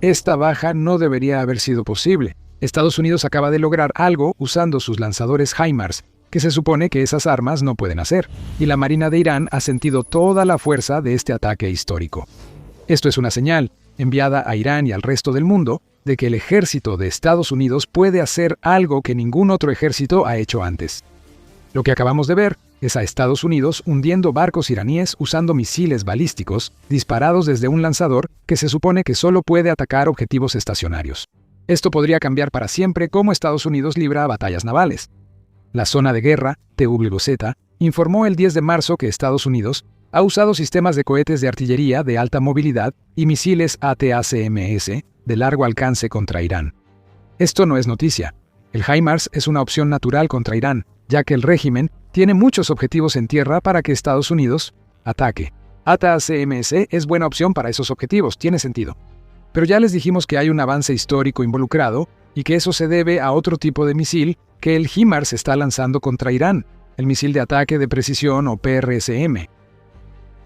Esta baja no debería haber sido posible. Estados Unidos acaba de lograr algo usando sus lanzadores HIMARS, que se supone que esas armas no pueden hacer, y la Marina de Irán ha sentido toda la fuerza de este ataque histórico. Esto es una señal, enviada a Irán y al resto del mundo, de que el ejército de Estados Unidos puede hacer algo que ningún otro ejército ha hecho antes. Lo que acabamos de ver es a Estados Unidos hundiendo barcos iraníes usando misiles balísticos disparados desde un lanzador que se supone que solo puede atacar objetivos estacionarios. Esto podría cambiar para siempre cómo Estados Unidos libra batallas navales. La zona de guerra, TWZ, informó el 10 de marzo que Estados Unidos ha usado sistemas de cohetes de artillería de alta movilidad y misiles ATACMS de largo alcance contra Irán. Esto no es noticia. El HIMARS es una opción natural contra Irán, ya que el régimen tiene muchos objetivos en tierra para que Estados Unidos ataque. ATACMS es buena opción para esos objetivos, tiene sentido. Pero ya les dijimos que hay un avance histórico involucrado y que eso se debe a otro tipo de misil que el HIMARS está lanzando contra Irán, el misil de ataque de precisión o PRSM.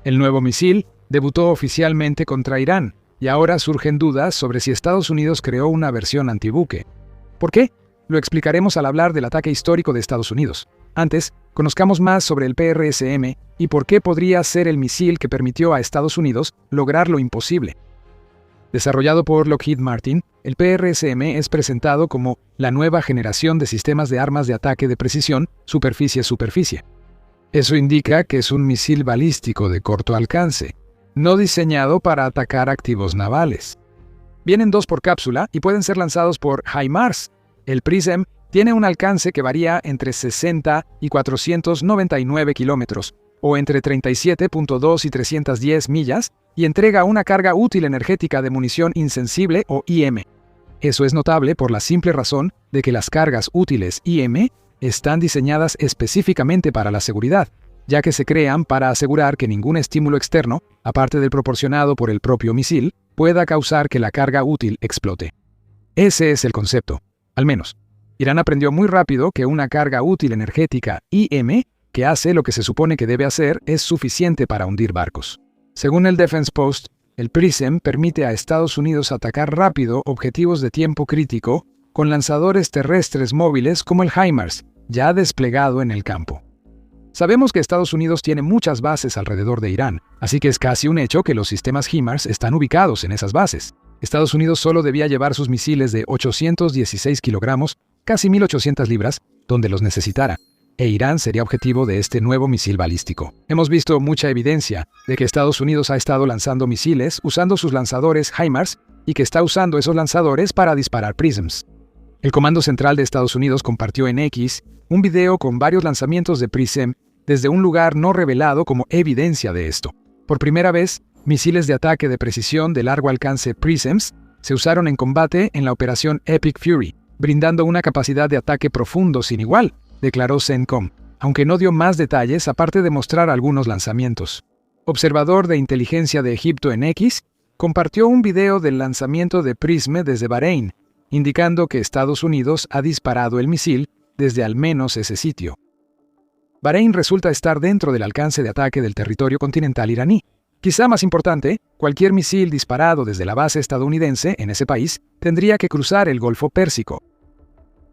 El nuevo misil debutó oficialmente contra Irán y ahora surgen dudas sobre si Estados Unidos creó una versión antibuque. ¿Por qué? Lo explicaremos al hablar del ataque histórico de Estados Unidos. Antes, conozcamos más sobre el PRSM y por qué podría ser el misil que permitió a Estados Unidos lograr lo imposible. Desarrollado por Lockheed Martin, el PRSM es presentado como la nueva generación de sistemas de armas de ataque de precisión superficie-superficie. Eso indica que es un misil balístico de corto alcance, no diseñado para atacar activos navales. Vienen 2 por cápsula y pueden ser lanzados por HIMARS. El PrSM tiene un alcance que varía entre 60 y 499 kilómetros, o entre 37.2 y 310 millas, y entrega una carga útil energética de munición insensible o IM. Eso es notable por la simple razón de que las cargas útiles IM están diseñadas específicamente para la seguridad, ya que se crean para asegurar que ningún estímulo externo, aparte del proporcionado por el propio misil, pueda causar que la carga útil explote. Ese es el concepto. Al menos, Irán aprendió muy rápido que una carga útil energética IM, que hace lo que se supone que debe hacer, es suficiente para hundir barcos. Según el Defense Post, el PrSM permite a Estados Unidos atacar rápido objetivos de tiempo crítico con lanzadores terrestres móviles como el HIMARS, ya desplegado en el campo. Sabemos que Estados Unidos tiene muchas bases alrededor de Irán, así que es casi un hecho que los sistemas HIMARS están ubicados en esas bases. Estados Unidos solo debía llevar sus misiles de 816 kilogramos, casi 1.800 libras, donde los necesitara, e Irán sería objetivo de este nuevo misil balístico. Hemos visto mucha evidencia de que Estados Unidos ha estado lanzando misiles usando sus lanzadores HIMARS y que está usando esos lanzadores para disparar PrSMs. El Comando Central de Estados Unidos compartió en X un video con varios lanzamientos de PrSM desde un lugar no revelado como evidencia de esto. Por primera vez, misiles de ataque de precisión de largo alcance PrSMs se usaron en combate en la operación Epic Fury, brindando una capacidad de ataque profundo sin igual, declaró CENTCOM, aunque no dio más detalles aparte de mostrar algunos lanzamientos. Observador de inteligencia de Egipto en X compartió un video del lanzamiento de PrSM desde Bahrein, indicando que Estados Unidos ha disparado el misil desde al menos ese sitio. Bahrein resulta estar dentro del alcance de ataque del territorio continental iraní. Quizá más importante, cualquier misil disparado desde la base estadounidense en ese país tendría que cruzar el Golfo Pérsico.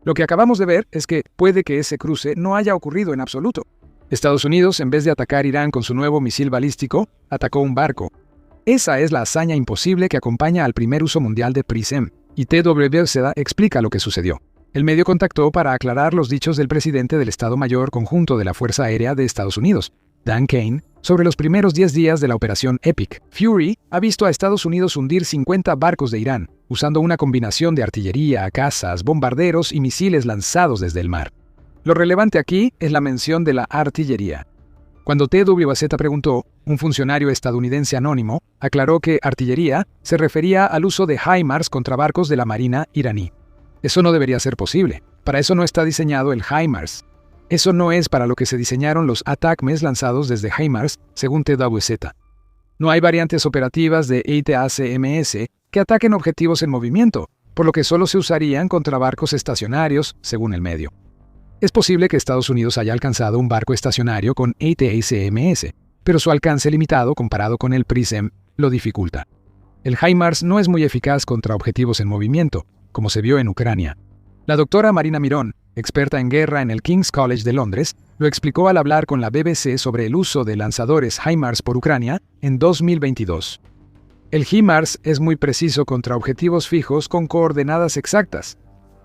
Lo que acabamos de ver es que puede que ese cruce no haya ocurrido en absoluto. Estados Unidos, en vez de atacar Irán con su nuevo misil balístico, atacó un barco. Esa es la hazaña imposible que acompaña al primer uso mundial de PrSM, y TWZ explica lo que sucedió. El medio contactó para aclarar los dichos del presidente del Estado Mayor Conjunto de la Fuerza Aérea de Estados Unidos, Dan Kane, sobre los primeros 10 días de la operación Epic. Fury ha visto a Estados Unidos hundir 50 barcos de Irán, usando una combinación de artillería, cazas, bombarderos y misiles lanzados desde el mar. Lo relevante aquí es la mención de la artillería. Cuando TWZ preguntó, un funcionario estadounidense anónimo aclaró que artillería se refería al uso de HIMARS contra barcos de la Marina iraní. Eso no debería ser posible. Para eso no está diseñado el HIMARS. Eso no es para lo que se diseñaron los ATACMS lanzados desde HIMARS, según TWZ. No hay variantes operativas de ATACMS que ataquen objetivos en movimiento, por lo que solo se usarían contra barcos estacionarios, según el medio. Es posible que Estados Unidos haya alcanzado un barco estacionario con ATACMS, pero su alcance limitado comparado con el PrSM lo dificulta. El HIMARS no es muy eficaz contra objetivos en movimiento, como se vio en Ucrania. La doctora Marina Mirón, experta en guerra en el King's College de Londres, lo explicó al hablar con la BBC sobre el uso de lanzadores HIMARS por Ucrania en 2022. El HIMARS es muy preciso contra objetivos fijos con coordenadas exactas,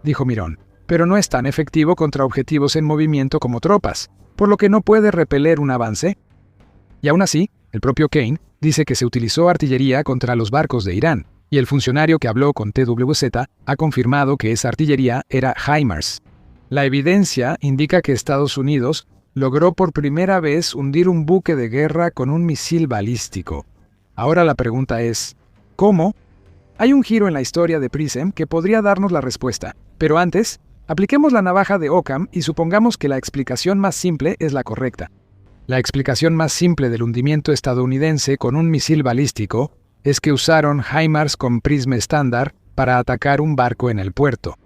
dijo Mirón, pero no es tan efectivo contra objetivos en movimiento como tropas, por lo que no puede repeler un avance. Y aún así, el propio Kane dice que se utilizó artillería contra los barcos de Irán, y el funcionario que habló con TWZ ha confirmado que esa artillería era HIMARS. La evidencia indica que Estados Unidos logró por primera vez hundir un buque de guerra con un misil balístico. Ahora la pregunta es, ¿cómo? Hay un giro en la historia de PRISM que podría darnos la respuesta, pero antes, apliquemos la navaja de Occam y supongamos que la explicación más simple es la correcta. La explicación más simple del hundimiento estadounidense con un misil balístico es que usaron HIMARS con PRISM estándar para atacar un barco en el puerto.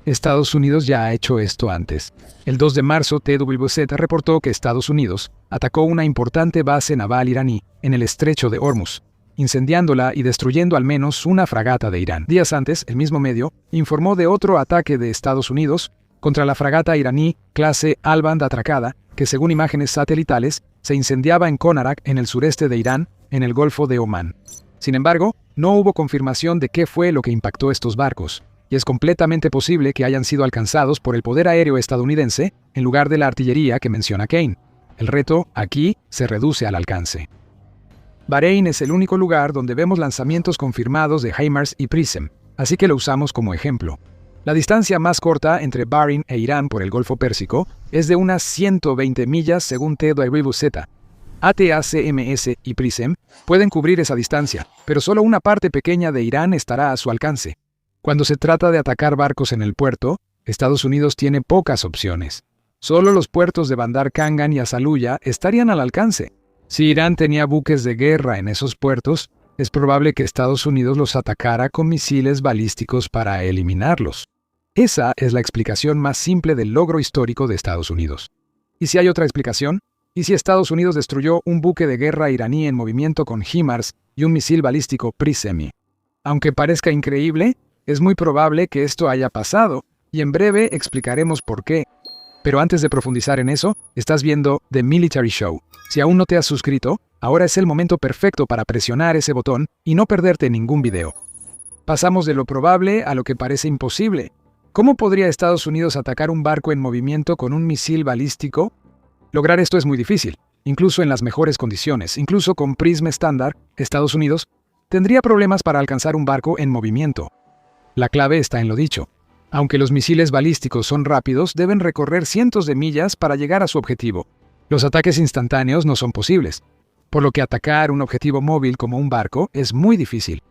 Estados Unidos ya ha hecho esto antes. El 2 de marzo, TWZ reportó que Estados Unidos atacó una importante base naval iraní en el estrecho de Hormuz, incendiándola y destruyendo al menos una fragata de Irán. Días antes, el mismo medio informó de otro ataque de Estados Unidos contra la fragata iraní clase Al-Band atracada, que según imágenes satelitales, se incendiaba en Konarak, en el sureste de Irán, en el Golfo de Omán. Sin embargo, no hubo confirmación de qué fue lo que impactó estos barcos, y es completamente posible que hayan sido alcanzados por el poder aéreo estadounidense en lugar de la artillería que menciona Kane. El reto, aquí, se reduce al alcance. Bahrein es el único lugar donde vemos lanzamientos confirmados de HIMARS y PRISM, así que lo usamos como ejemplo. La distancia más corta entre Bahrein e Irán por el Golfo Pérsico es de unas 120 millas según TWZ. ATACMS y PRISM pueden cubrir esa distancia, pero solo una parte pequeña de Irán estará a su alcance. Cuando se trata de atacar barcos en el puerto, Estados Unidos tiene pocas opciones. Solo los puertos de Bandar Kangan y Asaluya estarían al alcance. Si Irán tenía buques de guerra en esos puertos, es probable que Estados Unidos los atacara con misiles balísticos para eliminarlos. Esa es la explicación más simple del logro histórico de Estados Unidos. ¿Y si hay otra explicación? ¿Y si Estados Unidos destruyó un buque de guerra iraní en movimiento con HIMARS y un misil balístico PRISM? Aunque parezca increíble, es muy probable que esto haya pasado, y en breve explicaremos por qué. Pero antes de profundizar en eso, estás viendo The Military Show. Si aún no te has suscrito, ahora es el momento perfecto para presionar ese botón y no perderte ningún video. Pasamos de lo probable a lo que parece imposible. ¿Cómo podría Estados Unidos atacar un barco en movimiento con un misil balístico? Lograr esto es muy difícil, incluso en las mejores condiciones. Incluso con PRISM estándar, Estados Unidos tendría problemas para alcanzar un barco en movimiento. La clave está en lo dicho. Aunque los misiles balísticos son rápidos, deben recorrer cientos de millas para llegar a su objetivo. Los ataques instantáneos no son posibles, por lo que atacar un objetivo móvil como un barco es muy difícil.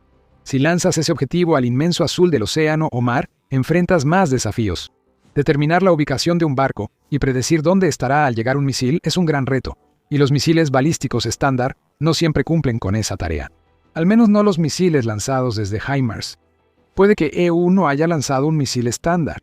Si lanzas ese objetivo al inmenso azul del océano o mar, enfrentas más desafíos. Determinar la ubicación de un barco y predecir dónde estará al llegar un misil es un gran reto, y los misiles balísticos estándar no siempre cumplen con esa tarea. Al menos no los misiles lanzados desde HIMARS. Puede que EU no haya lanzado un misil estándar.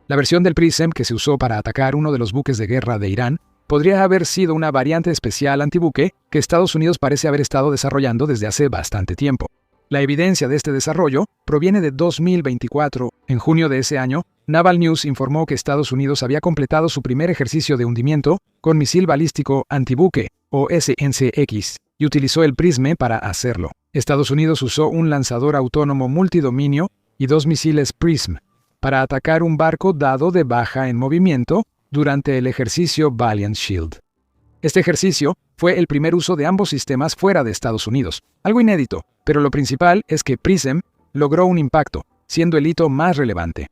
La versión del PRISM que se usó para atacar uno de los buques de guerra de Irán podría haber sido una variante especial antibuque que Estados Unidos parece haber estado desarrollando desde hace bastante tiempo. La evidencia de este desarrollo proviene de 2024. En junio de ese año, Naval News informó que Estados Unidos había completado su primer ejercicio de hundimiento con misil balístico antibuque, o SNCX, y utilizó el PRISM para hacerlo. Estados Unidos usó un lanzador autónomo multidominio y 2 misiles PRISM para atacar un barco dado de baja en movimiento durante el ejercicio Valiant Shield. Este ejercicio fue el primer uso de ambos sistemas fuera de Estados Unidos, algo inédito, pero lo principal es que PRISM logró un impacto, siendo el hito más relevante.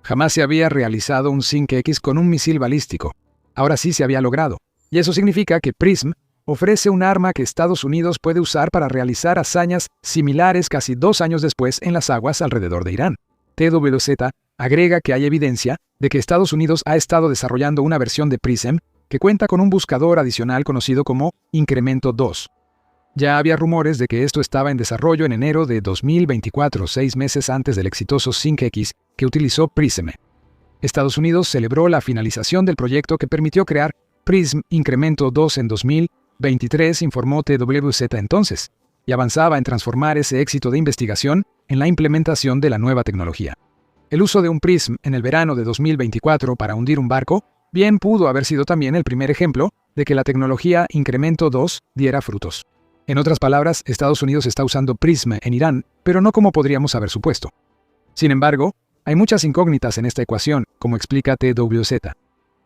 Jamás se había realizado un SYNC-X con un misil balístico. Ahora sí se había logrado, y eso significa que PRISM ofrece un arma que Estados Unidos puede usar para realizar hazañas similares casi 2 años después en las aguas alrededor de Irán. TWZ agrega que hay evidencia de que Estados Unidos ha estado desarrollando una versión de PRISM que cuenta con un buscador adicional conocido como Incremento 2. Ya había rumores de que esto estaba en desarrollo en enero de 2024, 6 meses antes del exitoso SYNC-X que utilizó PRISM. Estados Unidos celebró la finalización del proyecto que permitió crear PRISM Incremento 2 en 2023, informó TWZ entonces, y avanzaba en transformar ese éxito de investigación en la implementación de la nueva tecnología. El uso de un PRISM en el verano de 2024 para hundir un barco bien pudo haber sido también el primer ejemplo de que la tecnología Incremento 2 diera frutos. En otras palabras, Estados Unidos está usando PRISM en Irán, pero no como podríamos haber supuesto. Sin embargo, hay muchas incógnitas en esta ecuación, como explica TWZ.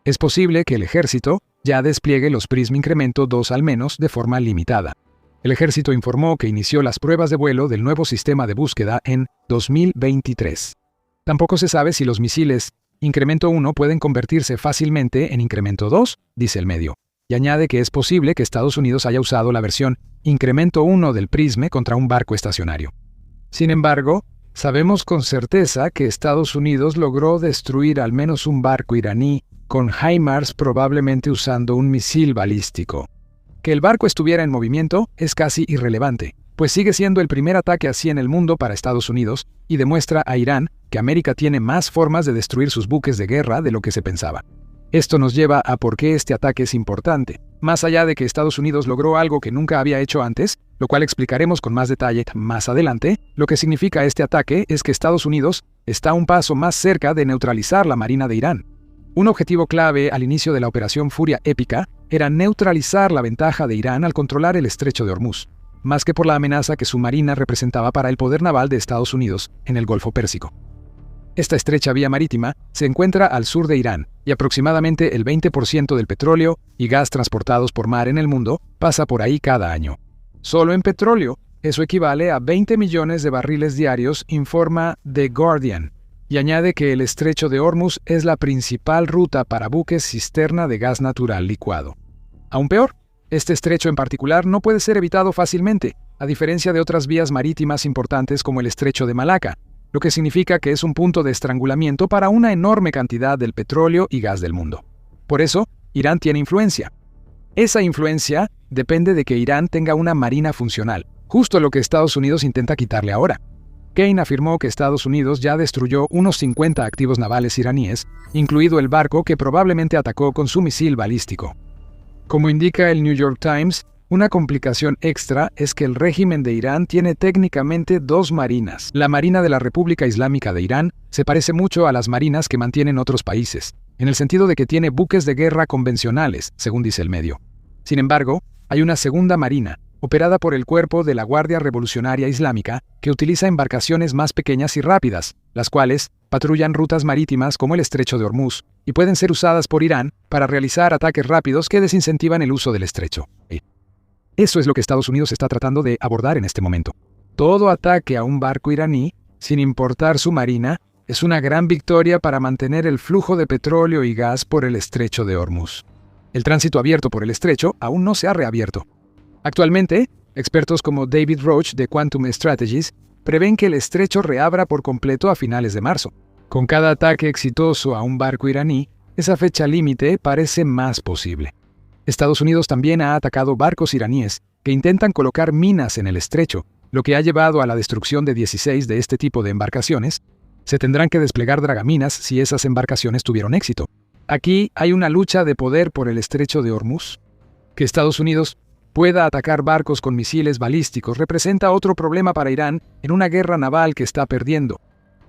Es posible que el ejército ya despliegue los PRISM Incremento 2 al menos de forma limitada. El ejército informó que inició las pruebas de vuelo del nuevo sistema de búsqueda en 2023. Tampoco se sabe si los misiles Incremento 1 pueden convertirse fácilmente en Incremento 2, dice el medio, y añade que es posible que Estados Unidos haya usado la versión Incremento 1 del PRISM contra un barco estacionario. Sin embargo, sabemos con certeza que Estados Unidos logró destruir al menos un barco iraní con HIMARS, probablemente usando un misil balístico. Que el barco estuviera en movimiento es casi irrelevante, pues sigue siendo el primer ataque así en el mundo para Estados Unidos y demuestra a Irán que América tiene más formas de destruir sus buques de guerra de lo que se pensaba. Esto nos lleva a por qué este ataque es importante, más allá de que Estados Unidos logró algo que nunca había hecho antes, lo cual explicaremos con más detalle más adelante. Lo que significa este ataque es que Estados Unidos está un paso más cerca de neutralizar la Marina de Irán. Un objetivo clave al inicio de la Operación Furia Épica era neutralizar la ventaja de Irán al controlar el estrecho de Hormuz, más que por la amenaza que su marina representaba para el poder naval de Estados Unidos en el Golfo Pérsico. Esta estrecha vía marítima se encuentra al sur de Irán y aproximadamente el 20% del petróleo y gas transportados por mar en el mundo pasa por ahí cada año. Solo en petróleo, eso equivale a 20 millones de barriles diarios, informa The Guardian, y añade que el estrecho de Hormuz es la principal ruta para buques cisterna de gas natural licuado. Aún peor, este estrecho en particular no puede ser evitado fácilmente, a diferencia de otras vías marítimas importantes como el estrecho de Malaca, lo que significa que es un punto de estrangulamiento para una enorme cantidad del petróleo y gas del mundo. Por eso, Irán tiene influencia. Esa influencia depende de que Irán tenga una marina funcional, justo lo que Estados Unidos intenta quitarle ahora. Kane afirmó que Estados Unidos ya destruyó unos 50 activos navales iraníes, incluido el barco que probablemente atacó con su misil balístico. Como indica el New York Times, una complicación extra es que el régimen de Irán tiene técnicamente dos marinas. La Marina de la República Islámica de Irán se parece mucho a las marinas que mantienen otros países, en el sentido de que tiene buques de guerra convencionales, según dice el medio. Sin embargo, hay una segunda marina, operada por el Cuerpo de la Guardia Revolucionaria Islámica, que utiliza embarcaciones más pequeñas y rápidas, las cuales patrullan rutas marítimas como el estrecho de Hormuz, y pueden ser usadas por Irán para realizar ataques rápidos que desincentivan el uso del estrecho. Eso es lo que Estados Unidos está tratando de abordar en este momento. Todo ataque a un barco iraní, sin importar su marina, es una gran victoria para mantener el flujo de petróleo y gas por el estrecho de Hormuz. El tránsito abierto por el estrecho aún no se ha reabierto. Actualmente, expertos como David Roach de Quantum Strategies prevén que el estrecho reabra por completo a finales de marzo. Con cada ataque exitoso a un barco iraní, esa fecha límite parece más posible. Estados Unidos también ha atacado barcos iraníes que intentan colocar minas en el estrecho, lo que ha llevado a la destrucción de 16 de este tipo de embarcaciones. Se tendrán que desplegar dragaminas si esas embarcaciones tuvieron éxito. Aquí hay una lucha de poder por el estrecho de Hormuz. Que Estados Unidos pueda atacar barcos con misiles balísticos representa otro problema para Irán en una guerra naval que está perdiendo.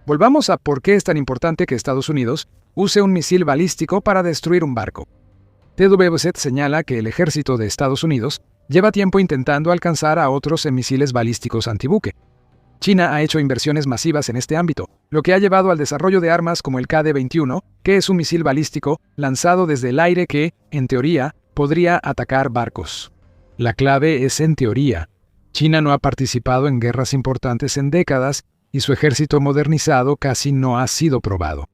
Volvamos a por qué es tan importante que Estados Unidos use un misil balístico para destruir un barco. TWZ señala que el ejército de Estados Unidos lleva tiempo intentando alcanzar a otros en misiles balísticos antibuque. China ha hecho inversiones masivas en este ámbito, lo que ha llevado al desarrollo de armas como el KD-21, que es un misil balístico lanzado desde el aire que, en teoría, podría atacar barcos. La clave es en teoría. China no ha participado en guerras importantes en décadas y su ejército modernizado casi no ha sido probado.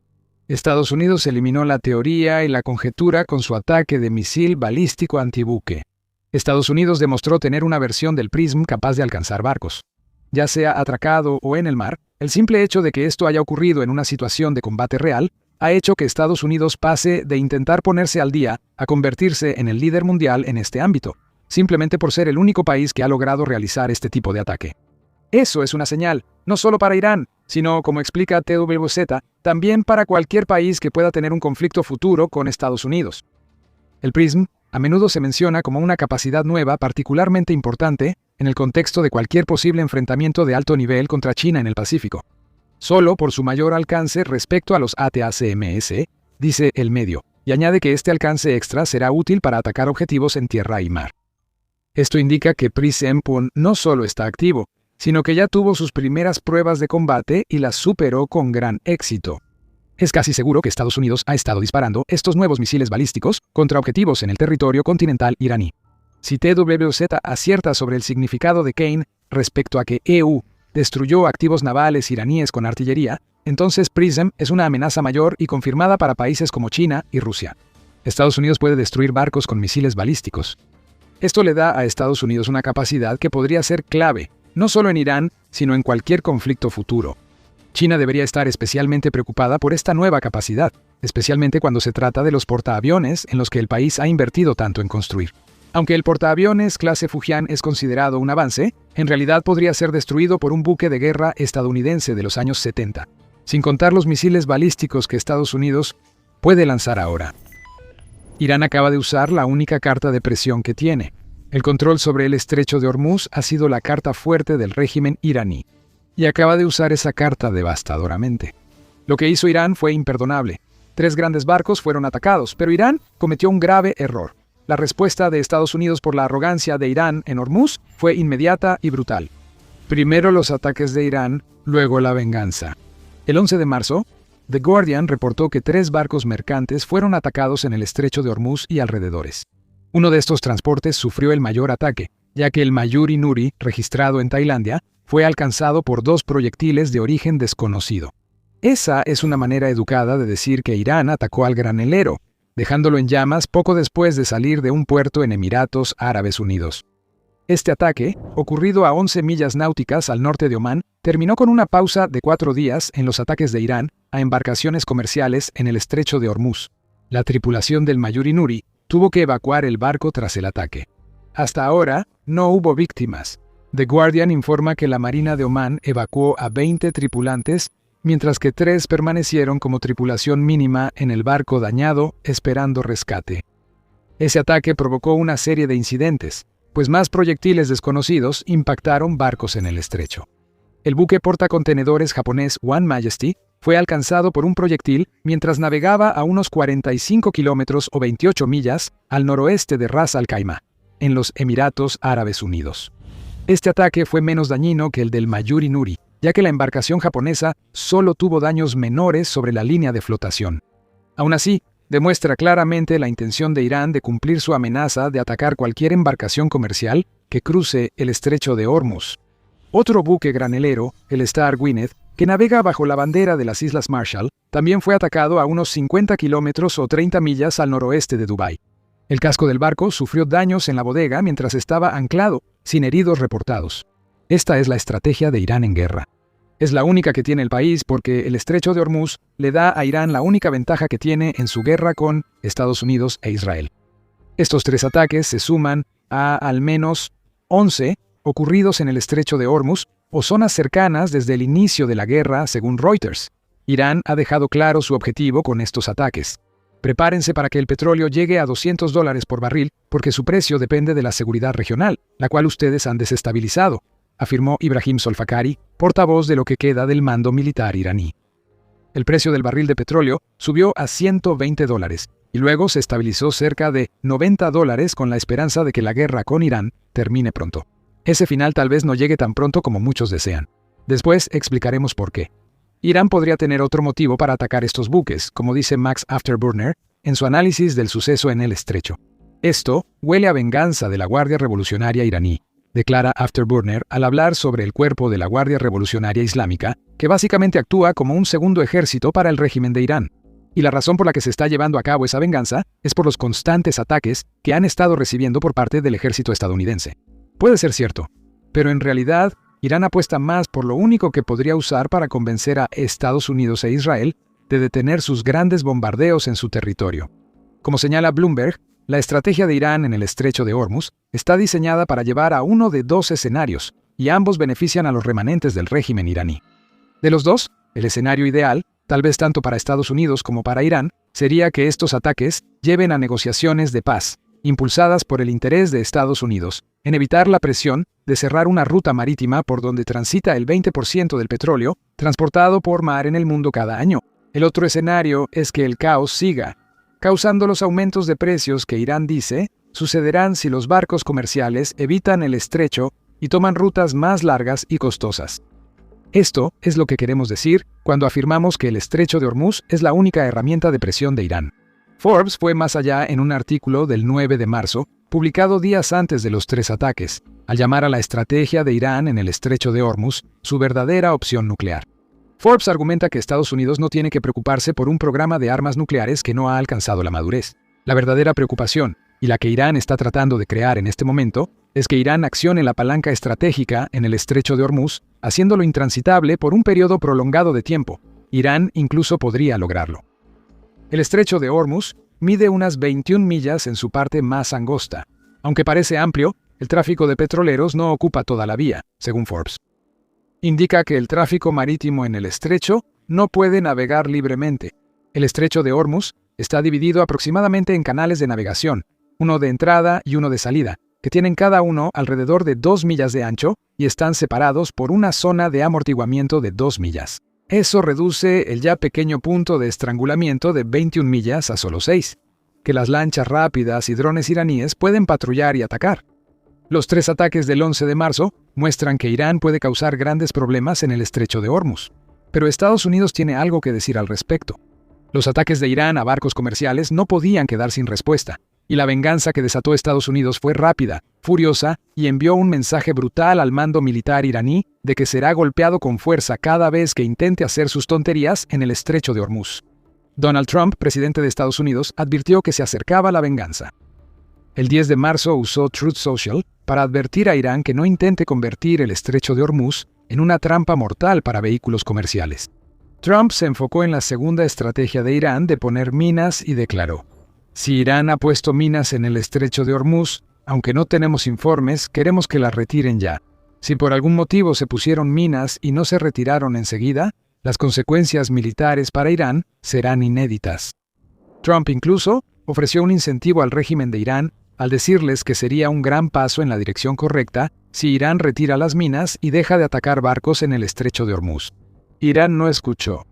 Estados Unidos eliminó la teoría y la conjetura con su ataque de misil balístico antibuque. Estados Unidos demostró tener una versión del PRISM capaz de alcanzar barcos. Ya sea atracado o en el mar, el simple hecho de que esto haya ocurrido en una situación de combate real ha hecho que Estados Unidos pase de intentar ponerse al día a convertirse en el líder mundial en este ámbito, simplemente por ser el único país que ha logrado realizar este tipo de ataque. Eso es una señal, no solo para Irán, sino, como explica TWZ, también para cualquier país que pueda tener un conflicto futuro con Estados Unidos. El PRISM a menudo se menciona como una capacidad nueva particularmente importante en el contexto de cualquier posible enfrentamiento de alto nivel contra China en el Pacífico. Solo por su mayor alcance respecto a los ATACMS, dice el medio, y añade que este alcance extra será útil para atacar objetivos en tierra y mar. Esto indica que PRISM no solo está activo, sino que ya tuvo sus primeras pruebas de combate y las superó con gran éxito. Es casi seguro que Estados Unidos ha estado disparando estos nuevos misiles balísticos contra objetivos en el territorio continental iraní. Si TWZ acierta sobre el significado de Kane respecto a que EU destruyó activos navales iraníes con artillería, entonces PRISM es una amenaza mayor y confirmada para países como China y Rusia. Estados Unidos puede destruir barcos con misiles balísticos. Esto le da a Estados Unidos una capacidad que podría ser clave, no solo en Irán, sino en cualquier conflicto futuro. China debería estar especialmente preocupada por esta nueva capacidad, especialmente cuando se trata de los portaaviones en los que el país ha invertido tanto en construir. Aunque el portaaviones clase Fujian es considerado un avance, en realidad podría ser destruido por un buque de guerra estadounidense de los años 70, sin contar los misiles balísticos que Estados Unidos puede lanzar ahora. Irán acaba de usar la única carta de presión que tiene. El control sobre el estrecho de Hormuz ha sido la carta fuerte del régimen iraní, y acaba de usar esa carta devastadoramente. Lo que hizo Irán fue imperdonable. 3 grandes barcos fueron atacados, pero Irán cometió un grave error. La respuesta de Estados Unidos por la arrogancia de Irán en Hormuz fue inmediata y brutal. Primero los ataques de Irán, luego la venganza. El 11 de marzo, The Guardian reportó que 3 barcos mercantes fueron atacados en el estrecho de Hormuz y alrededores. Uno de estos transportes sufrió el mayor ataque, ya que el Mayuri Nuri, registrado en Tailandia, fue alcanzado por 2 proyectiles de origen desconocido. Esa es una manera educada de decir que Irán atacó al granelero, dejándolo en llamas poco después de salir de un puerto en Emiratos Árabes Unidos. Este ataque, ocurrido a 11 millas náuticas al norte de Omán, terminó con una pausa de 4 días en los ataques de Irán a embarcaciones comerciales en el estrecho de Hormuz. La tripulación del Mayuri Nuri tuvo que evacuar el barco tras el ataque. Hasta ahora, no hubo víctimas. The Guardian informa que la Marina de Omán evacuó a 20 tripulantes, mientras que 3 permanecieron como tripulación mínima en el barco dañado, esperando rescate. Ese ataque provocó una serie de incidentes, pues más proyectiles desconocidos impactaron barcos en el estrecho. El buque portacontenedores japonés One Majesty fue alcanzado por un proyectil mientras navegaba a unos 45 kilómetros o 28 millas al noroeste de Ras Al Khaimah, en los Emiratos Árabes Unidos. Este ataque fue menos dañino que el del Mayuri Nuri, ya que la embarcación japonesa solo tuvo daños menores sobre la línea de flotación. Aún así, demuestra claramente la intención de Irán de cumplir su amenaza de atacar cualquier embarcación comercial que cruce el estrecho de Hormuz. Otro buque granelero, el Star Gwynedd, que navega bajo la bandera de las Islas Marshall, también fue atacado a unos 50 kilómetros o 30 millas al noroeste de Dubái. El casco del barco sufrió daños en la bodega mientras estaba anclado, sin heridos reportados. Esta es la estrategia de Irán en guerra. Es la única que tiene el país porque el estrecho de Hormuz le da a Irán la única ventaja que tiene en su guerra con Estados Unidos e Israel. Estos 3 ataques se suman a al menos 11 ocurridos en el estrecho de Hormuz o zonas cercanas desde el inicio de la guerra, según Reuters. Irán ha dejado claro su objetivo con estos ataques. Prepárense para que el petróleo llegue a $200 por barril porque su precio depende de la seguridad regional, la cual ustedes han desestabilizado, afirmó Ibrahim Zolfakari, portavoz de lo que queda del mando militar iraní. El precio del barril de petróleo subió a $120 y luego se estabilizó cerca de $90 con la esperanza de que la guerra con Irán termine pronto. Ese final tal vez no llegue tan pronto como muchos desean. Después explicaremos por qué. Irán podría tener otro motivo para atacar estos buques, como dice Max Afterburner en su análisis del suceso en el estrecho. Esto huele a venganza de la Guardia Revolucionaria iraní, declara Afterburner al hablar sobre el cuerpo de la Guardia Revolucionaria Islámica, que básicamente actúa como un segundo ejército para el régimen de Irán. Y la razón por la que se está llevando a cabo esa venganza es por los constantes ataques que han estado recibiendo por parte del ejército estadounidense. Puede ser cierto, pero en realidad Irán apuesta más por lo único que podría usar para convencer a Estados Unidos e Israel de detener sus grandes bombardeos en su territorio. Como señala Bloomberg, la estrategia de Irán en el estrecho de Hormuz está diseñada para llevar a uno de 2 escenarios, y ambos benefician a los remanentes del régimen iraní. De los 2, el escenario ideal, tal vez tanto para Estados Unidos como para Irán, sería que estos ataques lleven a negociaciones de paz, impulsadas por el interés de Estados Unidos, en evitar la presión de cerrar una ruta marítima por donde transita el 20% del petróleo transportado por mar en el mundo cada año. El otro escenario es que el caos siga, causando los aumentos de precios que Irán dice sucederán si los barcos comerciales evitan el estrecho y toman rutas más largas y costosas. Esto es lo que queremos decir cuando afirmamos que el estrecho de Hormuz es la única herramienta de presión de Irán. Forbes fue más allá en un artículo del 9 de marzo, publicado días antes de los 3 ataques, al llamar a la estrategia de Irán en el estrecho de Hormuz su verdadera opción nuclear. Forbes argumenta que Estados Unidos no tiene que preocuparse por un programa de armas nucleares que no ha alcanzado la madurez. La verdadera preocupación, y la que Irán está tratando de crear en este momento, es que Irán accione la palanca estratégica en el estrecho de Hormuz, haciéndolo intransitable por un periodo prolongado de tiempo. Irán incluso podría lograrlo. El estrecho de Hormuz mide unas 21 millas en su parte más angosta. Aunque parece amplio, el tráfico de petroleros no ocupa toda la vía, según Forbes. Indica que el tráfico marítimo en el estrecho no puede navegar libremente. El estrecho de Hormuz está dividido aproximadamente en canales de navegación, uno de entrada y uno de salida, que tienen cada uno alrededor de 2 millas de ancho y están separados por una zona de amortiguamiento de 2 millas. Eso reduce el ya pequeño punto de estrangulamiento de 21 millas a solo 6, que las lanchas rápidas y drones iraníes pueden patrullar y atacar. Los 3 ataques del 11 de marzo muestran que Irán puede causar grandes problemas en el estrecho de Hormuz. Pero Estados Unidos tiene algo que decir al respecto. Los ataques de Irán a barcos comerciales no podían quedar sin respuesta, y la venganza que desató Estados Unidos fue rápida, furiosa y envió un mensaje brutal al mando militar iraní de que será golpeado con fuerza cada vez que intente hacer sus tonterías en el estrecho de Hormuz. Donald Trump, presidente de Estados Unidos, advirtió que se acercaba la venganza. El 10 de marzo usó Truth Social para advertir a Irán que no intente convertir el estrecho de Hormuz en una trampa mortal para vehículos comerciales. Trump se enfocó en la segunda estrategia de Irán de poner minas y declaró: si Irán ha puesto minas en el estrecho de Hormuz, aunque no tenemos informes, queremos que las retiren ya. Si por algún motivo se pusieron minas y no se retiraron enseguida, las consecuencias militares para Irán serán inéditas. Trump incluso ofreció un incentivo al régimen de Irán al decirles que sería un gran paso en la dirección correcta si Irán retira las minas y deja de atacar barcos en el estrecho de Hormuz. Irán no escuchó,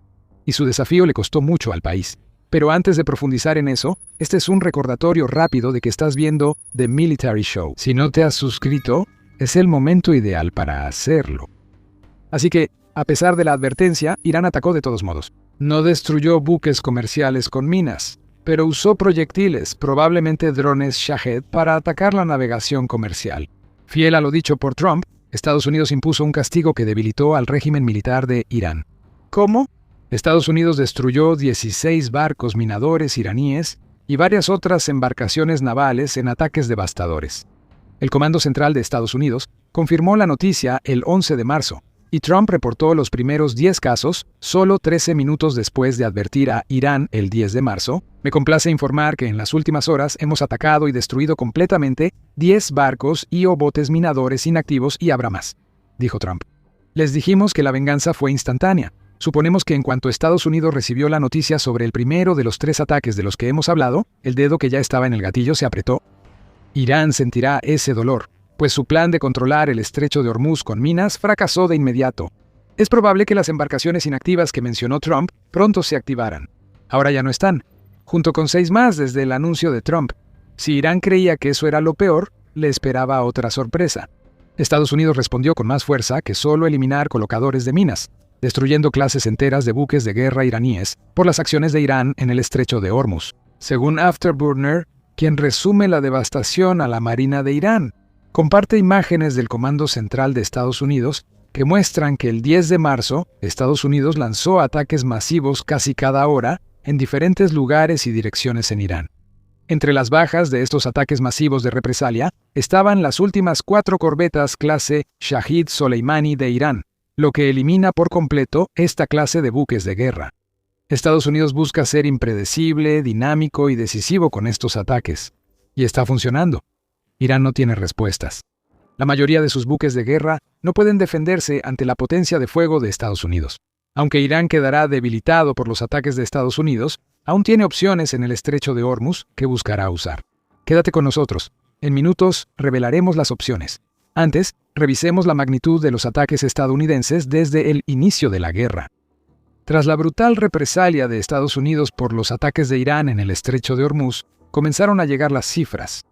y su desafío le costó mucho al país. Pero antes de profundizar en eso, este es un recordatorio rápido de que estás viendo The Military Show. Si no te has suscrito, es el momento ideal para hacerlo. Así que, a pesar de la advertencia, Irán atacó de todos modos. No destruyó buques comerciales con minas, pero usó proyectiles, probablemente drones Shahed, para atacar la navegación comercial. Fiel a lo dicho por Trump, Estados Unidos impuso un castigo que debilitó al régimen militar de Irán. ¿Cómo? Estados Unidos destruyó 16 barcos minadores iraníes y varias otras embarcaciones navales en ataques devastadores. El Comando Central de Estados Unidos confirmó la noticia el 11 de marzo, y Trump reportó los primeros 10 casos solo 13 minutos después de advertir a Irán el 10 de marzo. Me complace informar que en las últimas horas hemos atacado y destruido completamente 10 barcos y o botes minadores inactivos y habrá más, dijo Trump. Les dijimos que la venganza fue instantánea. Suponemos que en cuanto Estados Unidos recibió la noticia sobre el primero de los 3 ataques de los que hemos hablado, el dedo que ya estaba en el gatillo se apretó. Irán sentirá ese dolor, pues su plan de controlar el estrecho de Hormuz con minas fracasó de inmediato. Es probable que las embarcaciones inactivas que mencionó Trump pronto se activaran. Ahora ya no están, junto con 6 más desde el anuncio de Trump. Si Irán creía que eso era lo peor, le esperaba otra sorpresa. Estados Unidos respondió con más fuerza que solo eliminar colocadores de minas, destruyendo clases enteras de buques de guerra iraníes por las acciones de Irán en el estrecho de Hormuz. Según Afterburner, quien resume la devastación a la Marina de Irán, comparte imágenes del Comando Central de Estados Unidos que muestran que el 10 de marzo, Estados Unidos lanzó ataques masivos casi cada hora en diferentes lugares y direcciones en Irán. Entre las bajas de estos ataques masivos de represalia estaban las últimas 4 corbetas clase Shahid Soleimani de Irán, lo que elimina por completo esta clase de buques de guerra. Estados Unidos busca ser impredecible, dinámico y decisivo con estos ataques. Y está funcionando. Irán no tiene respuestas. La mayoría de sus buques de guerra no pueden defenderse ante la potencia de fuego de Estados Unidos. Aunque Irán quedará debilitado por los ataques de Estados Unidos, aún tiene opciones en el estrecho de Hormuz que buscará usar. Quédate con nosotros. En minutos revelaremos las opciones. Antes, revisemos la magnitud de los ataques estadounidenses desde el inicio de la guerra. Tras la brutal represalia de Estados Unidos por los ataques de Irán en el estrecho de Hormuz, comenzaron a llegar las cifras.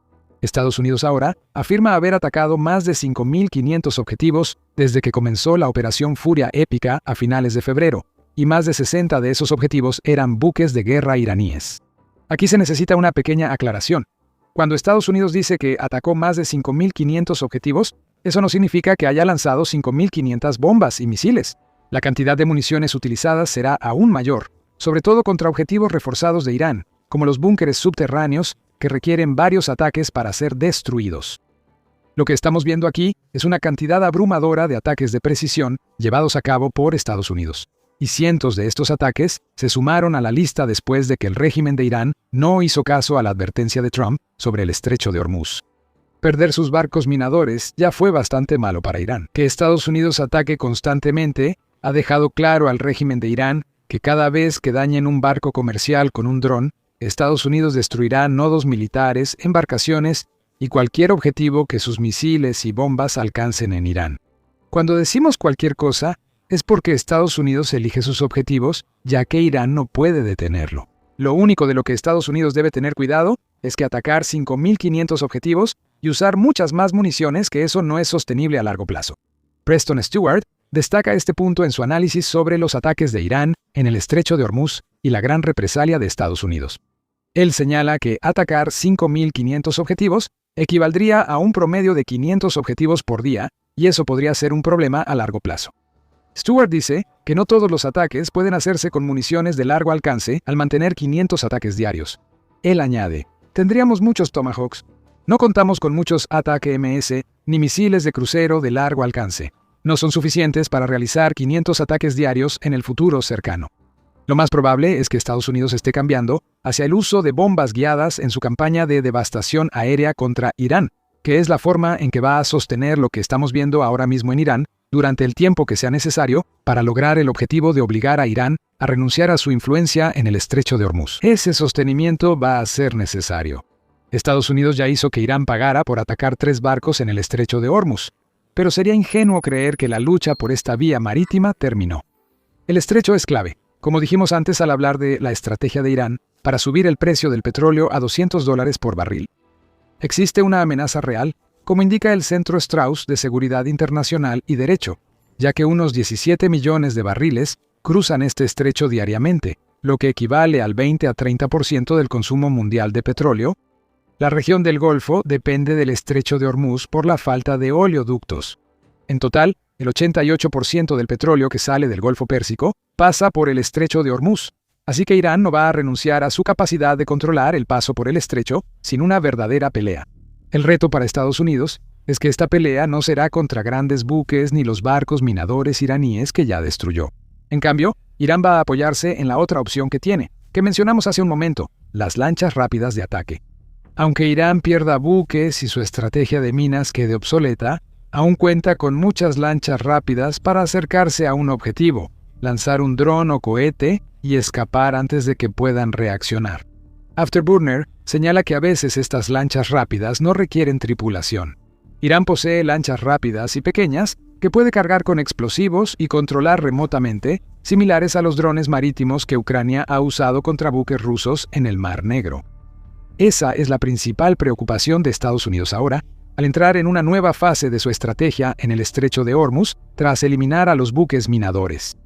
Estados Unidos ahora afirma haber atacado más de 5.500 objetivos desde que comenzó la Operación Furia Épica a finales de febrero, y más de 60 de esos objetivos eran buques de guerra iraníes. Aquí se necesita una pequeña aclaración. Cuando Estados Unidos dice que atacó más de 5.500 objetivos, eso no significa que haya lanzado 5.500 bombas y misiles. La cantidad de municiones utilizadas será aún mayor, sobre todo contra objetivos reforzados de Irán, como los búnkeres subterráneos que requieren varios ataques para ser destruidos. Lo que estamos viendo aquí es una cantidad abrumadora de ataques de precisión llevados a cabo por Estados Unidos. Y cientos de estos ataques se sumaron a la lista después de que el régimen de Irán no hizo caso a la advertencia de Trump sobre el estrecho de Hormuz. Perder sus barcos minadores ya fue bastante malo para Irán. Que Estados Unidos ataque constantemente ha dejado claro al régimen de Irán que cada vez que dañen un barco comercial con un dron, Estados Unidos destruirá nodos militares, embarcaciones y cualquier objetivo que sus misiles y bombas alcancen en Irán. Cuando decimos cualquier cosa, es porque Estados Unidos elige sus objetivos, ya que Irán no puede detenerlo. Lo único de lo que Estados Unidos debe tener cuidado es que atacar 5.500 objetivos y usar muchas más municiones, que eso no es sostenible a largo plazo. Preston Stewart destaca este punto en su análisis sobre los ataques de Irán en el estrecho de Hormuz y la gran represalia de Estados Unidos. Él señala que atacar 5.500 objetivos equivaldría a un promedio de 500 objetivos por día, y eso podría ser un problema a largo plazo. Stewart dice que no todos los ataques pueden hacerse con municiones de largo alcance al mantener 500 ataques diarios. Él añade, tendríamos muchos Tomahawks. No contamos con muchos ATAK-MS ni misiles de crucero de largo alcance. No son suficientes para realizar 500 ataques diarios en el futuro cercano. Lo más probable es que Estados Unidos esté cambiando hacia el uso de bombas guiadas en su campaña de devastación aérea contra Irán, que es la forma en que va a sostener lo que estamos viendo ahora mismo en Irán durante el tiempo que sea necesario para lograr el objetivo de obligar a Irán a renunciar a su influencia en el estrecho de Hormuz. Ese sostenimiento va a ser necesario. Estados Unidos ya hizo que Irán pagara por atacar 3 barcos en el estrecho de Hormuz, pero sería ingenuo creer que la lucha por esta vía marítima terminó. El estrecho es clave, como dijimos antes al hablar de la estrategia de Irán para subir el precio del petróleo a $200 por barril. Existe una amenaza real, como indica el Centro Strauss de Seguridad Internacional y Derecho, ya que unos 17 millones de barriles cruzan este estrecho diariamente, lo que equivale al 20 a 30% del consumo mundial de petróleo. La región del Golfo depende del estrecho de Hormuz por la falta de oleoductos. En total, el 88% del petróleo que sale del Golfo Pérsico pasa por el estrecho de Hormuz, así que Irán no va a renunciar a su capacidad de controlar el paso por el estrecho sin una verdadera pelea. El reto para Estados Unidos es que esta pelea no será contra grandes buques ni los barcos minadores iraníes que ya destruyó. En cambio, Irán va a apoyarse en la otra opción que tiene, que mencionamos hace un momento, las lanchas rápidas de ataque. Aunque Irán pierda buques y su estrategia de minas quede obsoleta, aún cuenta con muchas lanchas rápidas para acercarse a un objetivo, lanzar un dron o cohete y escapar antes de que puedan reaccionar. Afterburner señala que a veces estas lanchas rápidas no requieren tripulación. Irán posee lanchas rápidas y pequeñas que puede cargar con explosivos y controlar remotamente, similares a los drones marítimos que Ucrania ha usado contra buques rusos en el Mar Negro. Esa es la principal preocupación de Estados Unidos ahora, al entrar en una nueva fase de su estrategia en el estrecho de Hormuz tras eliminar a los buques minadores.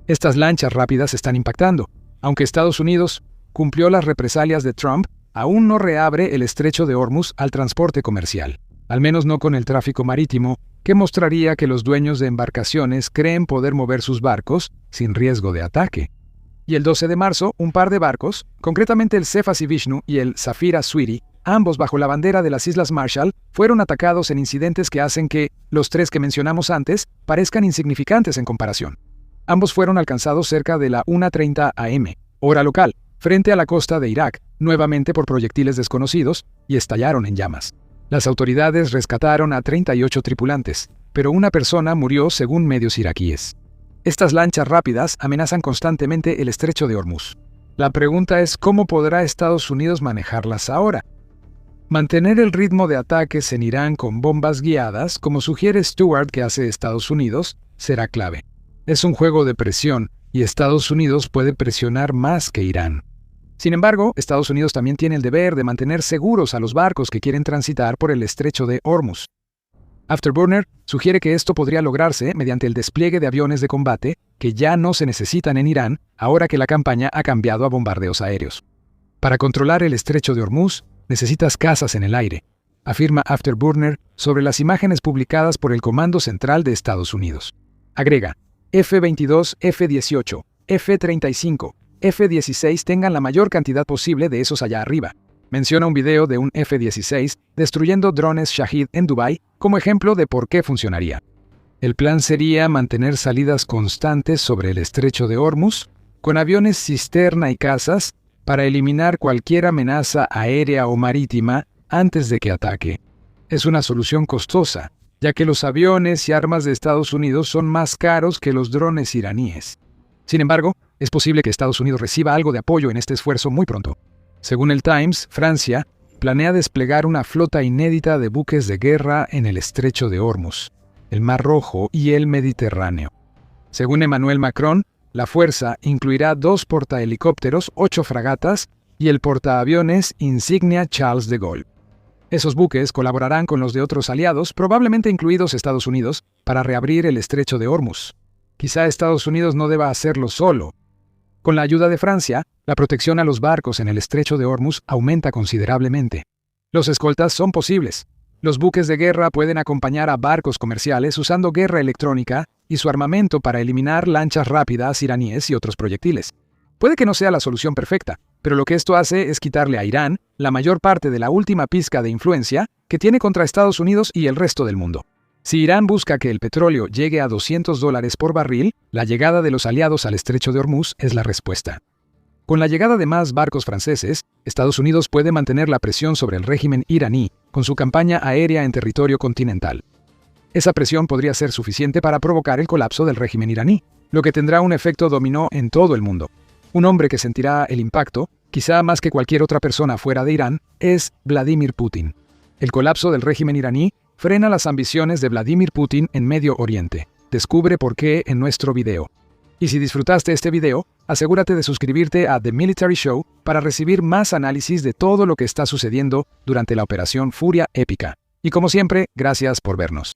Estas lanchas rápidas están impactando. Aunque Estados Unidos cumplió las represalias de Trump, aún no reabre el estrecho de Hormuz al transporte comercial, al menos no con el tráfico marítimo, que mostraría que los dueños de embarcaciones creen poder mover sus barcos sin riesgo de ataque. Y el 12 de marzo, un par de barcos, concretamente el Cephasi Vishnu y el Safira Sweetie, ambos bajo la bandera de las Islas Marshall, fueron atacados en incidentes que hacen que los 3 que mencionamos antes parezcan insignificantes en comparación. Ambos fueron alcanzados cerca de la 1:30 am, hora local, frente a la costa de Irak, nuevamente por proyectiles desconocidos, y estallaron en llamas. Las autoridades rescataron a 38 tripulantes, pero una persona murió según medios iraquíes. Estas lanchas rápidas amenazan constantemente el estrecho de Hormuz. La pregunta es ¿cómo podrá Estados Unidos manejarlas ahora? Mantener el ritmo de ataques en Irán con bombas guiadas, como sugiere Stewart que hace Estados Unidos, será clave. Es un juego de presión, y Estados Unidos puede presionar más que Irán. Sin embargo, Estados Unidos también tiene el deber de mantener seguros a los barcos que quieren transitar por el estrecho de Hormuz. Afterburner sugiere que esto podría lograrse mediante el despliegue de aviones de combate que ya no se necesitan en Irán ahora que la campaña ha cambiado a bombardeos aéreos. Para controlar el estrecho de Hormuz, necesitas cazas en el aire, afirma Afterburner sobre las imágenes publicadas por el Comando Central de Estados Unidos. Agrega, F-22, F-18, F-35, F-16 tengan la mayor cantidad posible de esos allá arriba. Menciona un video de un F-16 destruyendo drones Shahid en Dubái como ejemplo de por qué funcionaría. El plan sería mantener salidas constantes sobre el estrecho de Hormuz, con aviones cisterna y cazas, para eliminar cualquier amenaza aérea o marítima antes de que ataque. Es una solución costosa, ya que los aviones y armas de Estados Unidos son más caros que los drones iraníes. Sin embargo, es posible que Estados Unidos reciba algo de apoyo en este esfuerzo muy pronto. Según el Times, Francia planea desplegar una flota inédita de buques de guerra en el estrecho de Hormuz, el Mar Rojo y el Mediterráneo. Según Emmanuel Macron, la fuerza incluirá 2 portahelicópteros, 8 fragatas y el portaaviones insignia Charles de Gaulle. Esos buques colaborarán con los de otros aliados, probablemente incluidos Estados Unidos, para reabrir el estrecho de Hormuz. Quizá Estados Unidos no deba hacerlo solo. Con la ayuda de Francia, la protección a los barcos en el estrecho de Hormuz aumenta considerablemente. Los escoltas son posibles. Los buques de guerra pueden acompañar a barcos comerciales usando guerra electrónica y su armamento para eliminar lanchas rápidas iraníes y otros proyectiles. Puede que no sea la solución perfecta, pero lo que esto hace es quitarle a Irán la mayor parte de la última pizca de influencia que tiene contra Estados Unidos y el resto del mundo. Si Irán busca que el petróleo llegue a $200 por barril, la llegada de los aliados al estrecho de Hormuz es la respuesta. Con la llegada de más barcos franceses, Estados Unidos puede mantener la presión sobre el régimen iraní con su campaña aérea en territorio continental. Esa presión podría ser suficiente para provocar el colapso del régimen iraní, lo que tendrá un efecto dominó en todo el mundo. Un hombre que sentirá el impacto, quizá más que cualquier otra persona fuera de Irán, es Vladimir Putin. El colapso del régimen iraní frena las ambiciones de Vladimir Putin en Medio Oriente. Descubre por qué en nuestro video. Y si disfrutaste este video, asegúrate de suscribirte a The Military Show para recibir más análisis de todo lo que está sucediendo durante la Operación Furia Épica. Y como siempre, gracias por vernos.